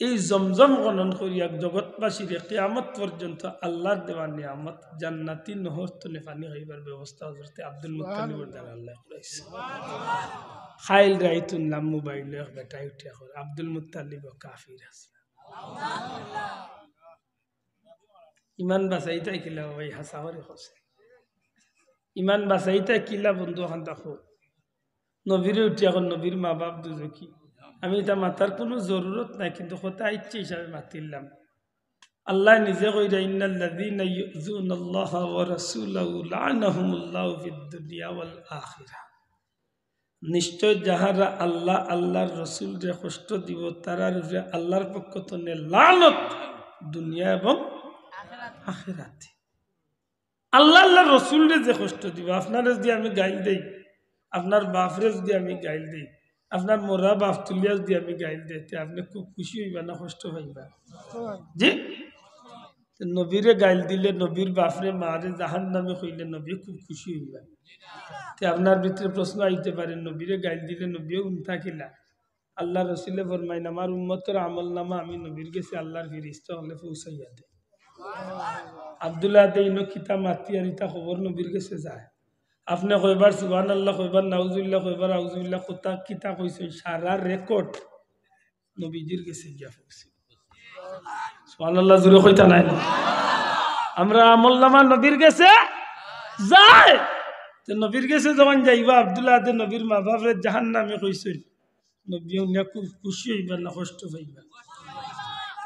S1: এই জমজম খনন করিয়া জগৎবাসীর কিয়ামত পর্যন্ত আল্লাহর দেওয়া নিয়ামত জান্নাতি নহর তলে পানি খাইবার ব্যবস্থা হযরত আব্দুল মুত্তালিবের দ্বারা আল্লাহ করাইছে খাইল রাইতুন নাম মোবাইল বেটা উঠিয়া করে আব্দুল মুত্তালিব কাফির আছে ইমান বাঁচাইতাই কিলা ভাই হাসা করে হসে ইমান বাঁচাইতাই কিলা বন্ধু খান দেখো নবীরে উঠিয়া এখন নবীর মা বাপ দুজকি আমি এটা মাতার কোনো জরুরত নাই কিন্তু কথা ইচ্ছে হিসাবে মাতিলাম আল্লাহ নিজে কইরা ইন্নাল্লাযীনা ইউযুনাল্লাহা ওয়া রাসূলাহু লা'নাহুমুল্লাহু ফিদ দুনিয়া ওয়াল আখিরাহ নিশ্চয় যাহারা আল্লাহ আল্লাহর রাসূল যে কষ্ট দিব তারার উপরে আল্লাহর পক্ষ থেকে লানত দুনিয়া এবং আখিরাতে আল্লাহ আল্লাহর রাসূলরে যে কষ্ট দিব আপনারে যদি আমি গাইল দেই আপনার বাপরে যদি আমি গাইল দেই আপনার মোরা বাপ তুলিয়া যদি আমি গাইল দিতে আপনি খুব খুশি হইবা না কষ্ট হইবা জি নবীরে গাইল দিলে নবীর বাপরে মারে জাহান্নামে কইলে নবী খুব খুশি হইবা তে আপনার ভিতরে প্রশ্ন আইতে পারে নবীরে গাইল দিলে নবীও থাকিলা আল্লাহ রাসূলে ফরমাইন আমার উম্মতের আমলনামা আমি নবীর কাছে আল্লাহর ফেরেশতা হলে পৌঁছাইয়া দেই আব্দুল্লাহ দেইনো কিতাব মাতিয়ারিতা খবর নবীর কাছে যায় আপনি কইবার সুবহানাল্লাহ কইবার নাউজুবিল্লাহ কইবার আউযুবিল্লাহ কথা কিতা কইছেন সারা রেকর্ড নবীজির কাছে গিয়া পৌঁছে সুবহানাল্লাহ জোরে কইতা নাই আমরা আমলনামা নবীর কাছে যায় তো নবীর কাছে যখন যাইবা আব্দুল্লাহ দে নবীর মা বাপরে জাহান্নামে কইছেন নবীও না খুব খুশি হইবা না কষ্ট হইবা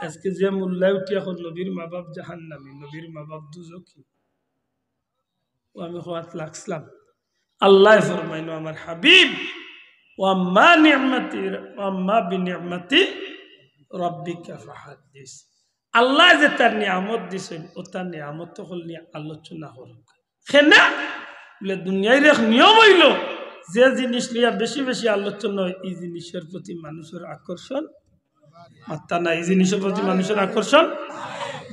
S1: আজকে যে মোল্লা উঠি এখন নবীর মা বাপ জাহান্নামে নবীর মা বাপ দুজকি ও আমি হওয়াত লাগছিলাম আল্লাহ ফরমাইনো আমার হাবিব ওয়াম্মা নি'মাতি ওয়াম্মা বিনি'মাতি রাব্বিকা ফাহাদ্দিস আল্লাহ যে তার নিয়ামত দিছেন ও তার নিয়ামত হল নিয়ে আলোচনা করুক কেনা বলে দুনিয়ার এক নিয়ম হইল যে জিনিস নিয়ে বেশি বেশি আলোচনা হয় এই জিনিসের প্রতি মানুষের আকর্ষণ মাত্রা না এই জিনিসের প্রতি মানুষের আকর্ষণ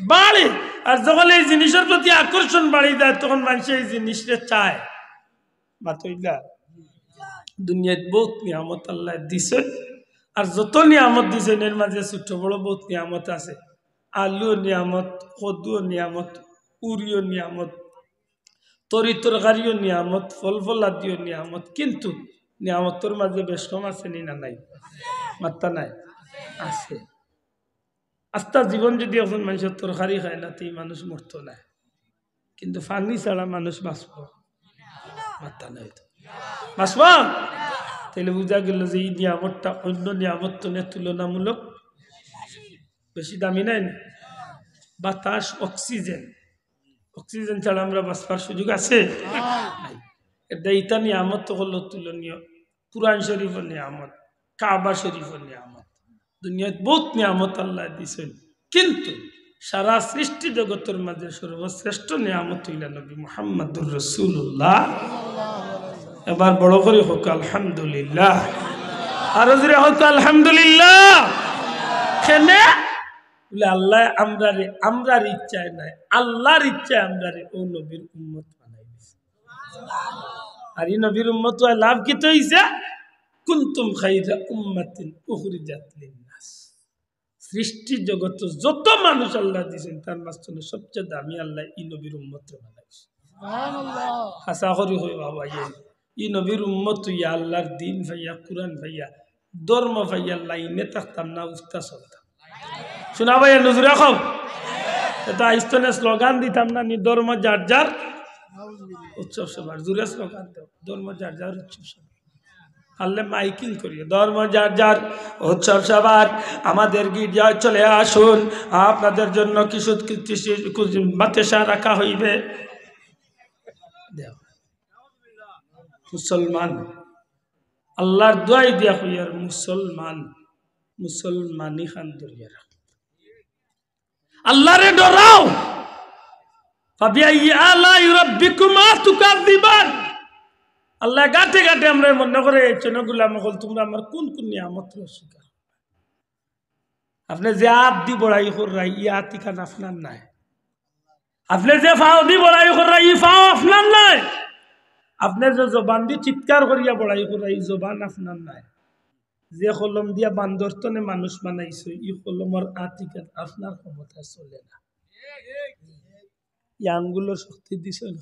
S1: বাড়ে আর যখন এই জিনিসের প্রতি আকর্ষণ বাড়ি যায় তখন মানুষ এই জিনিসটা চায় মাতইলা দুনিয়ায় বহুত নিয়ামত আল্লাহ দিছেন আর যত নিয়ামত দিছেন এর মাঝে ছোট বড় বহুত নিয়ামত আছে আলু নিয়ামত কদুও নিয়ামত উড়িও নিয়ামত তরি তরকারিও নিয়ামত ফল ফলাদিও নিয়ামত কিন্তু নিয়ামতের মাঝে বেশ কম আছে নি না নাই মাত্রা নাই আছে আস্তা জীবন যদি এখন মানুষের তরকারি খায় না এই মানুষ মরত না কিন্তু পানি ছাড়া মানুষ বাঁচব মাত্রা নাই তো বাঁচব তাহলে বুঝা গেল যে এই নিয়ামতটা অন্য নিয়ামত তুলনামূলক বেশি দামি নাই না বাতাস অক্সিজেন অক্সিজেন ছাড়া আমরা বাঁচবার সুযোগ আছে এটা ইটা নিয়ামত তো হলো তুলনীয় কুরআন শরীফের নিয়ামত কাবা শরীফের নিয়ামত দুনিয়াত বহুত নিয়ামত আল্লাহ দিয়েছেন কিন্তু সারা সৃষ্টি জগতের মাঝে সর্বশ্রেষ্ঠ নিয়ামত হইলা নবী মুহাম্মদুর রাসূলুল্লাহ এবার বড় করে হোক আলহামদুলিল্লাহ আর জোরে হোক আলহামদুলিল্লাহ কেনে বলে আল্লাহ আমরার ইচ্ছায় নাই আল্লাহর ইচ্ছায় আমরারে ও নবীর উম্মত বানাই দিয়েছে আর এই নবীর উম্মত লাভ কি তো হইছে কুনতুম খায়রা উম্মাতিন উখরিজাত লিন-নাস সৃষ্টি জগত যত মানুষ আল্লাহ দিয়েছেন তার মাঝখানে সবচেয়ে দামি আল্লাহ এই নবীর উম্মত বানাইছে সুবহানাল্লাহ হাসা করি হই বাবা এই নবীর উম্মত ইয়া আল্লাহর দ্বীন ভাইয়া কুরআন ভাইয়া ধর্ম ভাইয়া লাইনে থাকতাম না উস্তা চলতাম শোনা ভাইয়া নজরে খাও এটা আইস্তনে স্লোগান দিতাম না নি ধর্ম যার যার উৎসব সবার জুড়ে স্লোগান দাও ধর্ম যার যার উৎসব সবার আল্লাহ মাইকিং করিয়ে ধর্ম যার যার উৎসব সবার আমাদের গির্জায় চলে আসুন আপনাদের জন্য কিছু বাতেশা রাখা হইবে মুসলমান আল্লাহর দোয়াই দিয়া হইয়ার মুসলমানি খান ধরিয়া রাখ আল্লাহরে ডরাও ফাবিআইয়ি আলাই রাব্বিকুমা তুকাযযিবান। আল্লাহ গাটে গাটে আমরা মনে করে গোলাম হল তোমরা আমার কোন কোন নিয়ামত অস্বীকার। আপনি যে হাত দি বড়াই করাই ই হাত ইখান আপনার নাই, আপনি যে ফাও দি বড়াই করাই ই ফাও আপনার নাই, আপনি যে জবান দি চিৎকার করিয়া বড়াই করাই ই জবান আপনার নাই, যে কলম দিয়া বান্দরতনে মানুষ বানাইছো ই কলমর হাত ইখান আপনার ক্ষমতা চলে না। ইয়ানগুলোর শক্তি দিছেন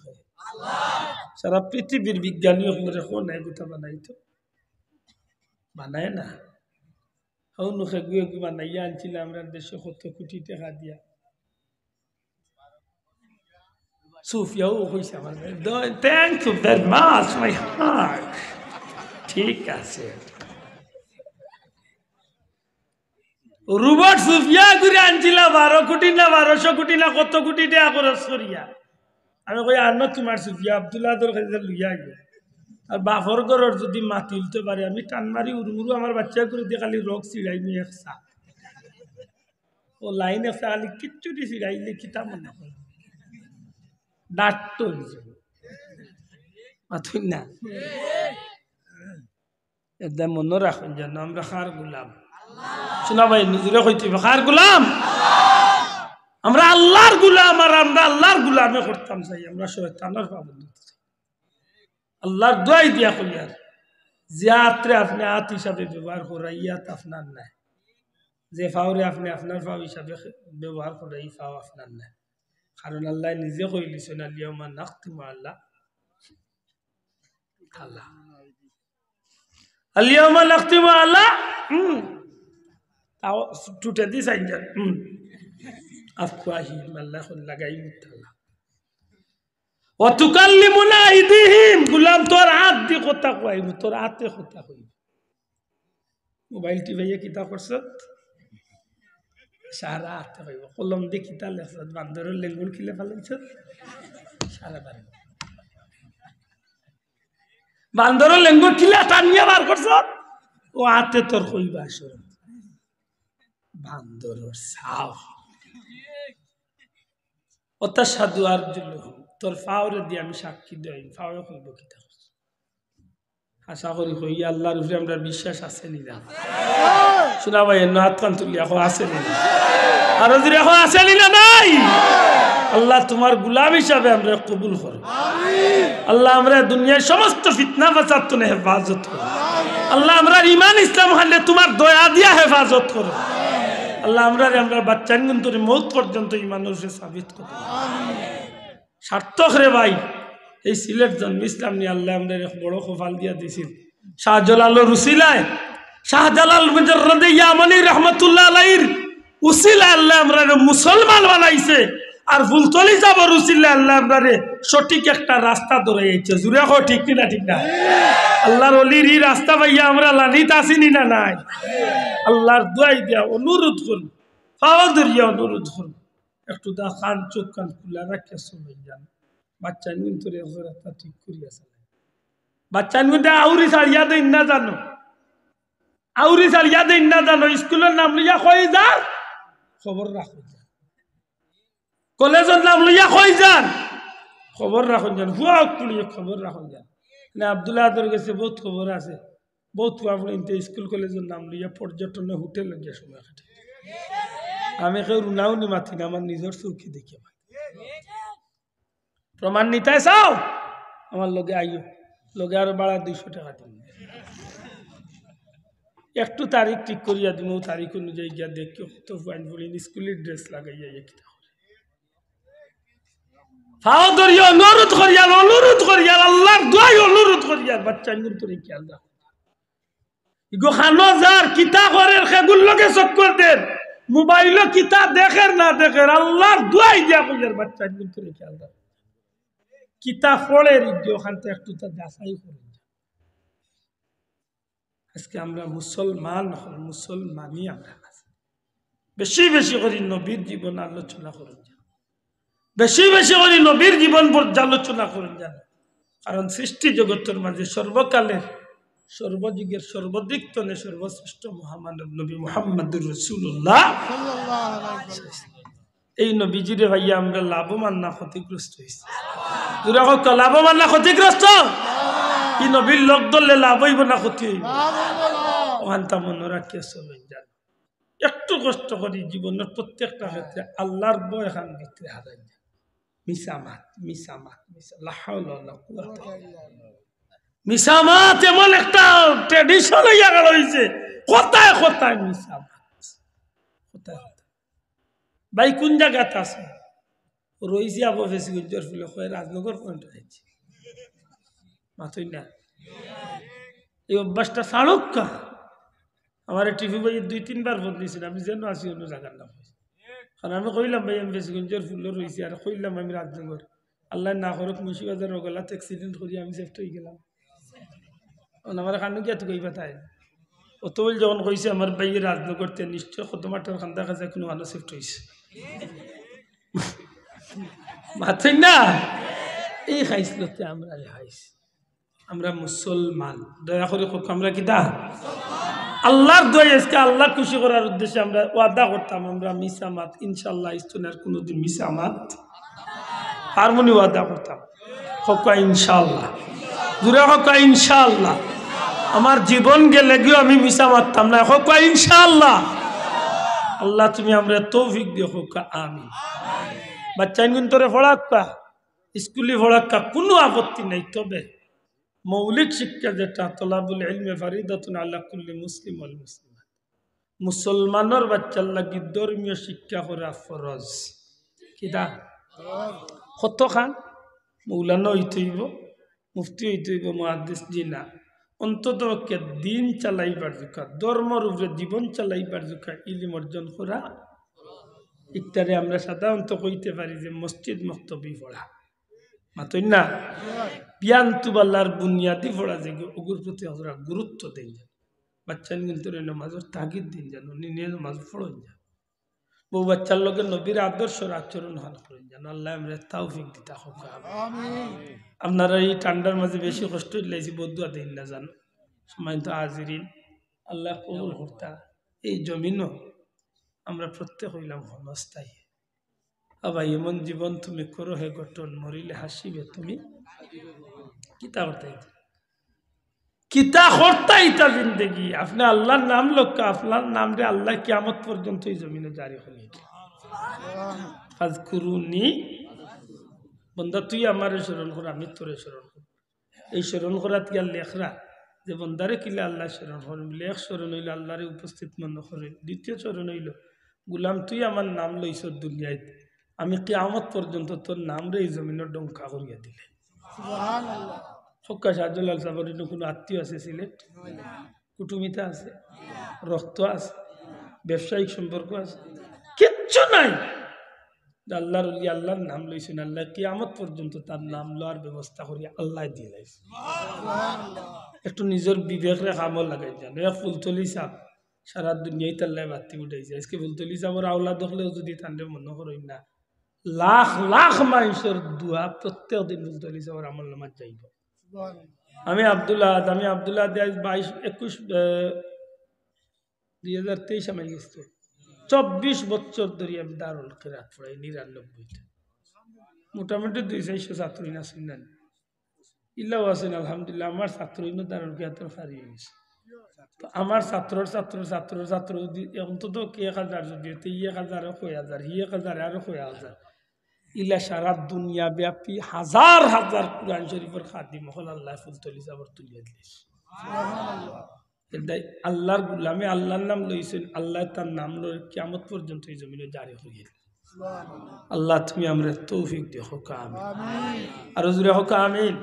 S1: সারা পৃথিবীর বিজ্ঞানী নাই গোটা বানাইতো বানায় না। মুখে গুয়ে গু বানাইয়া আনছিল আমরা দেশে কত কোটি টাকা দিয়া। সুফিয়াও হয়েছে আমার thank you very much my heart. ঠিক আছে, রোবট সুফিয়া ঘুরে আনছিল 12 কোটি না 1200 কোটি না কত কোটি টাকা খরচ করিয়া। আমি কই আর না তোমার সুফিয়া আব্দুল্লাহর কাছে লইয়া গিয়ে আর বাফর ঘরের যদি মাটি উলতে পারে আমি টান মারি উড়ুমুড়ু আমার বাচ্চা করে দিয়ে খালি রোগ চিড়াই নি একসা ও লাইন একটা খালি কিচ্ছু দি চিড়াইলে কিতা মনে হয় ডাক্ত মাথুই না। একদম মনে রাখুন যেন আমরা খার গুলাম। শোনা ভাই নিজেরা কইতে খার গুলাম, আমরা আল্লাহর গুলাম আর আমরা আল্লাহর গুলামে করতাম চাই। আমরা শয়তানের পাবন্দি আল্লাহর দোয়াই দিয়া কইয়ার জিয়াত্রে আপনি হাত হিসাবে ব্যবহার করা ইয়াত আপনার নাই, যে ফাওরে আপনি আপনার ফাও হিসাবে ব্যবহার করা এই ফাও আপনার নাই। কারণ আল্লাহ নিজে কইলিছেন আলিয়াউমা নাখতিমু আলা আল্লাহ আলিয়াউমা নাখতিমু আলা তাও টুটে দি সাইজান আফওয়াহি আল্লাহ লাগাই মুতাল্লাহ ওয়া তুকাল্লিমুনা আইদিহিম। গুলাম তোর হাত দি কথা কইব, তোর হাতে কথা কইব। মোবাইল টিভাইয়া কিতা করছ সারা হাতে কইব, কলম দি কিতা লেখছ, বান্দরের লেঙ্গুল কিলে ফেলাইছ সারা বারে, বান্দরের লেঙ্গুল কিলা টানিয়া বার করছ ও হাতে তোর কইবা আসর বান্দরের সাও ওটা সাধু আর তোর ফাওরে দিয়ে আমি সাক্ষী দেই ফাওরে কইব কিতা করছ। আশা করি কই আল্লাহর উপরে আমরা বিশ্বাস আছে নি না? শোনা ভাই হাত কান তুলি এখন আছে নি না? আর যদি এখন আছে নি না নাই? আল্লাহ তোমার গোলাম হিসাবে আমরা কবুল করো। আল্লাহ আমরা দুনিয়ার সমস্ত ফিতনা ফাসাদ থেকে হেফাজত করো। আল্লাহ আমরা ঈমান ইসলাম হালে তোমার দয়া দিয়া হেফাজত করো। আল্লাহ আমরা বাচ্চান কিন্তু মৌত পর্যন্ত ঈমানের সাবিত করো। সার্থক রে ভাই এই সিলেট জন্ম ইসলাম নিয়ে আল্লাহ আমাদের বড় কপাল দিয়া দিয়েছিল। শাহজালালের উসিলায় শাহজালাল মুজাররদে ইয়ামানি রহমাতুল্লাহ আলাইহির উসিলায় আল্লাহ আমরা মুসলমান বানাইছে। আর ফুলতলি যাবার উসিলায় আল্লাহ আমরা সঠিক একটা রাস্তা ধরাইছে। জুড়ে কো ঠিক না ঠিক না? আল্লাহর ওলির এই রাস্তা পাইয়া আমরা লানিত আসিনি না নাই? আল্লাহর দোয়াই দিয়া অনুরোধ করুন, পাওয়া ধরিয়া অনুরোধ করুন, একটু দা কান চোখ কান খুলা রাখিয়া সময় যান। বাচ্চা কিন্তু রেফারেটা ঠিক করিয়াছে। বাচ্চা কিন্তু আউরি সারিয়া দেন না জানো, আউরি সারিয়া দেন না জানো। স্কুলের নাম লইয়া কই যান খবর রাখুন, কলেজের নাম লইয়া কই যান খবর রাখুন যান, হুয়া লইয়া খবর রাখুন যান। না আব্দুল্লাহ আদর কাছে বহুত খবর আছে, বহুত আপনি স্কুল কলেজের নাম লইয়া পর্যটনে হোটেল গিয়ে সময় কাটে। আমি কেউ রুনাও নি মাথি না, আমার নিজের চৌকি দেখি প্রমাণ নিতে চাও আমার লগে আইও, লগে আরো বাড়া 200 টাকা দিন। একটু তারিখ ঠিক করিয়া দিব, তারিখ অনুযায়ী গিয়া দেখি কত পয়েন্ট পড়ি স্কুলের ড্রেস লাগাইয়া কিতা ফাও ধরিয়া অনুরোধ করিয়া আল্লাহর দোয়াই অনুরোধ করিয়া বাচ্চা কিন্তু খেয়াল রাখো। ইগো খানো যার কিতা করে সেগুল লগে চক্কর দেন, মোবাইল কিতা দেখের না দেখের আল্লাহর দোয়াই দিয়া কইয়ার বাচ্চা কিন্তু খেয়াল রাখো। কিতা পড়ে ওখানতে একটু তা যাচাই করে। আজকে আমরা মুসলমান মুসলমানই আমরা বেশি বেশি করে নবীর জীবন আলোচনা করুন, বেশি বেশি করে নবীর জীবন পর্যালোচনা করুন জানো। কারণ সৃষ্টি জগতের মাঝে সর্বকালের সর্বযুগের সর্বাধিক তনে সর্বশ্রেষ্ঠ মহামানব নবী মুহাম্মদুর রাসূলুল্লাহ। এই নবীজিরে ভাইয়া আমরা লাভবান না ক্ষতিগ্রস্ত হয়েছি? তোরা হোক লাভবান না ক্ষতিগ্রস্ত? কি নবীর লোক ধরলে লাভ হইব না ক্ষতি হইব? ওখানটা মনে রাখিয়া চলেন যান। একটু কষ্ট করি জীবনের প্রত্যেকটা ক্ষেত্রে আল্লাহর বয় এখান ভিতরে হারাই যায়। মিসামাত মিসামাত মিসা লা হাওলা ওয়ালা কুওয়াতা। মিসামাত এমন একটা ট্র্যাডিশন হইয়া গেল হইছে, কোথায় কোথায় মিসামাত, কোথায় কোথায়। ভাই কোন জায়গাতে আছে? রইছি আবু ফেসিগঞ্জের ফুলে কয় রাজনগর পয়েন্ট হয়েছে মাথই না। এই অভ্যাসটা ছাড়ুক। আমার টিভি ভাই 2-3 বার বদলিয়েছিল, আমি যেন আসি অন্য জায়গার নাম। কারণ আমি কইলাম ভাই আমি ফেসিগঞ্জের ফুলে রয়েছি, আর কইলাম আমি রাজনগর। আল্লাহ না করুক মুন্সিবাজার রগলাত অ্যাক্সিডেন্ট করি আমি সেফট হয়ে গেলাম। আমার খানো গিয়া তো কইবা তাই অত বল যখন কইছে আমার ভাইয়ের রাজনগরতে নিশ্চয় কত মাঠের খান্দা কাছে কোনো ভালো সেফট হয়েছে মাথই না। এই খাইছিলতে আমরা খাইছি, আমরা মুসলমান। দয়া করে হোক আমরা কিতা আল্লাহর দয়া। আজকে আল্লাহ খুশি করার উদ্দেশ্যে আমরা ওয়াদা করতাম আমরা মিসামাত ইনশাল্লাহ ইস্তুনার কোনোদিন মিসামাত হারমোনি ওয়াদা করতাম। হোক ইনশাল্লাহ, দূরে হোক ইনশাল্লাহ। আমার জীবন গেলে গিয়ে আমি মিশা মারতাম না। হোক ইনশাল্লাহ। আল্লাহ তুমি আমরা তৌফিক দিও। হোক আমিন। বাচ্চা কিন্তু পড়াক্কা স্কুলে পড়াক্কা কোনো আপত্তি নেই, তবে মৌলিক শিক্ষা যেটা তলাবুল ইলমে ফারিদাতুন আলা কুল্লি মুসলিম ওয়াল মুসলিমাত, মুসলমানের বাচ্চার লাগি ধর্মীয় শিক্ষা করা ফরজ। কিটা কত খান মৌলানা হইতে হইব, মুফতি হইতে হইব, মুহাদ্দিস জি না, অন্তত দিন চালাইবার জোকা, ধর্মর উপরে জীবন চালাইবার জোকা ইলম অর্জন করা। ইত্যাদি আমরা সাধারণত কইতে পারি যে মসজিদ মক্তবি পড়া মাতই না, বিয়ান তুবাল্লার বুনিয়াদি পড়া যে ওগুর প্রতি আমরা গুরুত্ব দেন যান। বাচ্চা কিন্তু নমাজের তাগিদ দিন জানো, নিয়ে নমাজ পড়ন যান। বউ বাচ্চার লগে নবীর আদর্শ আচরণ হাল করেন যেন। আল্লাহ আমরা তৌফিক দিতা হোক। আপনারা এই ঠান্ডার মাঝে বেশি কষ্ট লাইছি, বদুয়া দিন না জানো সময় তো হাজিরিন আল্লাহ কবুল করতা। এই জমিনও আমরা প্রত্যেক হইলাম ক্ষণস্থায়ী। আবার এমন জীবন তুমি করো হে গঠন, মরিলে হাসিবে তুমি কিতা করতে কিতা করতাই তা জিন্দগি। আপনি আল্লাহর নাম লোক, আপনার নাম রে আল্লাহ কিয়ামত পর্যন্ত এই জমিনে জারি হয়ে ফাজকুরুনি। বন্দা তুই আমার স্মরণ কর, আমি তোর স্মরণ কর। এই স্মরণ করাত গিয়া লেখরা যে বন্দারে কিলে আল্লাহ স্মরণ করেন। লেখ স্মরণ হইল আল্লাহরে উপস্থিত মনে করেন। দ্বিতীয় স্মরণ হইল গুলাম তুই আমার নাম লইছ দুনিয়ায়, আমি কিয়ামত পর্যন্ত তোর নাম রে এই জমিনের ডঙ্কা করিয়া দিলে। হক্কা শাহজুলাল সাবর কোনো আত্মীয় আছে সিলেট, কুটুমিতা আছে, রক্ত আছে, ব্যবসায়িক সম্পর্ক আছে, কিচ্ছু নাই। আল্লাহর আল্লাহর নাম লইছেন, আল্লাহ কিয়ামত পর্যন্ত তার নাম লওয়ার ব্যবস্থা করি আল্লাহ দিয়ে লাইছে। একটু নিজের বিবেকরে কামও লাগাই জানো। ফুলতলি সাপ সারা দুনিয়ায় তাল্লাহ বাতি উঠাইছে। আজকে ফুলতলি সাপর আওলা দেখলেও যদি তান্ডে মনে করেন না, লাখ লাখ মানুষের দোয়া প্রত্যেক দিন ফুলতলি সাপর আমল নামাজ যাইব। আমি আব্দুল্লাহ 2023 আমি গেছি। 24 বছর ধরে আমি দারুল কিরাত পড়াই 99টা। মোটামুটি 200 ছাত্রী আছেন না ইল্লাও আছেন আলহামদুলিল্লাহ। আমার ছাত্রই দারুল কিরাতের ফারি গেছে। তো আমার ছাত্র অন্তত কে 1000 যদি 1000 1000 1000 আর 1000 ইলা সারা দুনিয়া ব্যাপী হাজার হাজার কুরআন শরীফের খাদিম হল আল্লাহ ফুলতলি সাবর তুলিয়া দিয়েছে। আল্লাহর গুলামে আল্লাহর নাম লইছেন, আল্লাহ তার নাম লই কিয়ামত পর্যন্ত এই জমিনে জারি হয়ে গেল। আল্লাহ তুমি আমরা তৌফিক দিও। হোক আমিন। আর জোরে হোক আমিন।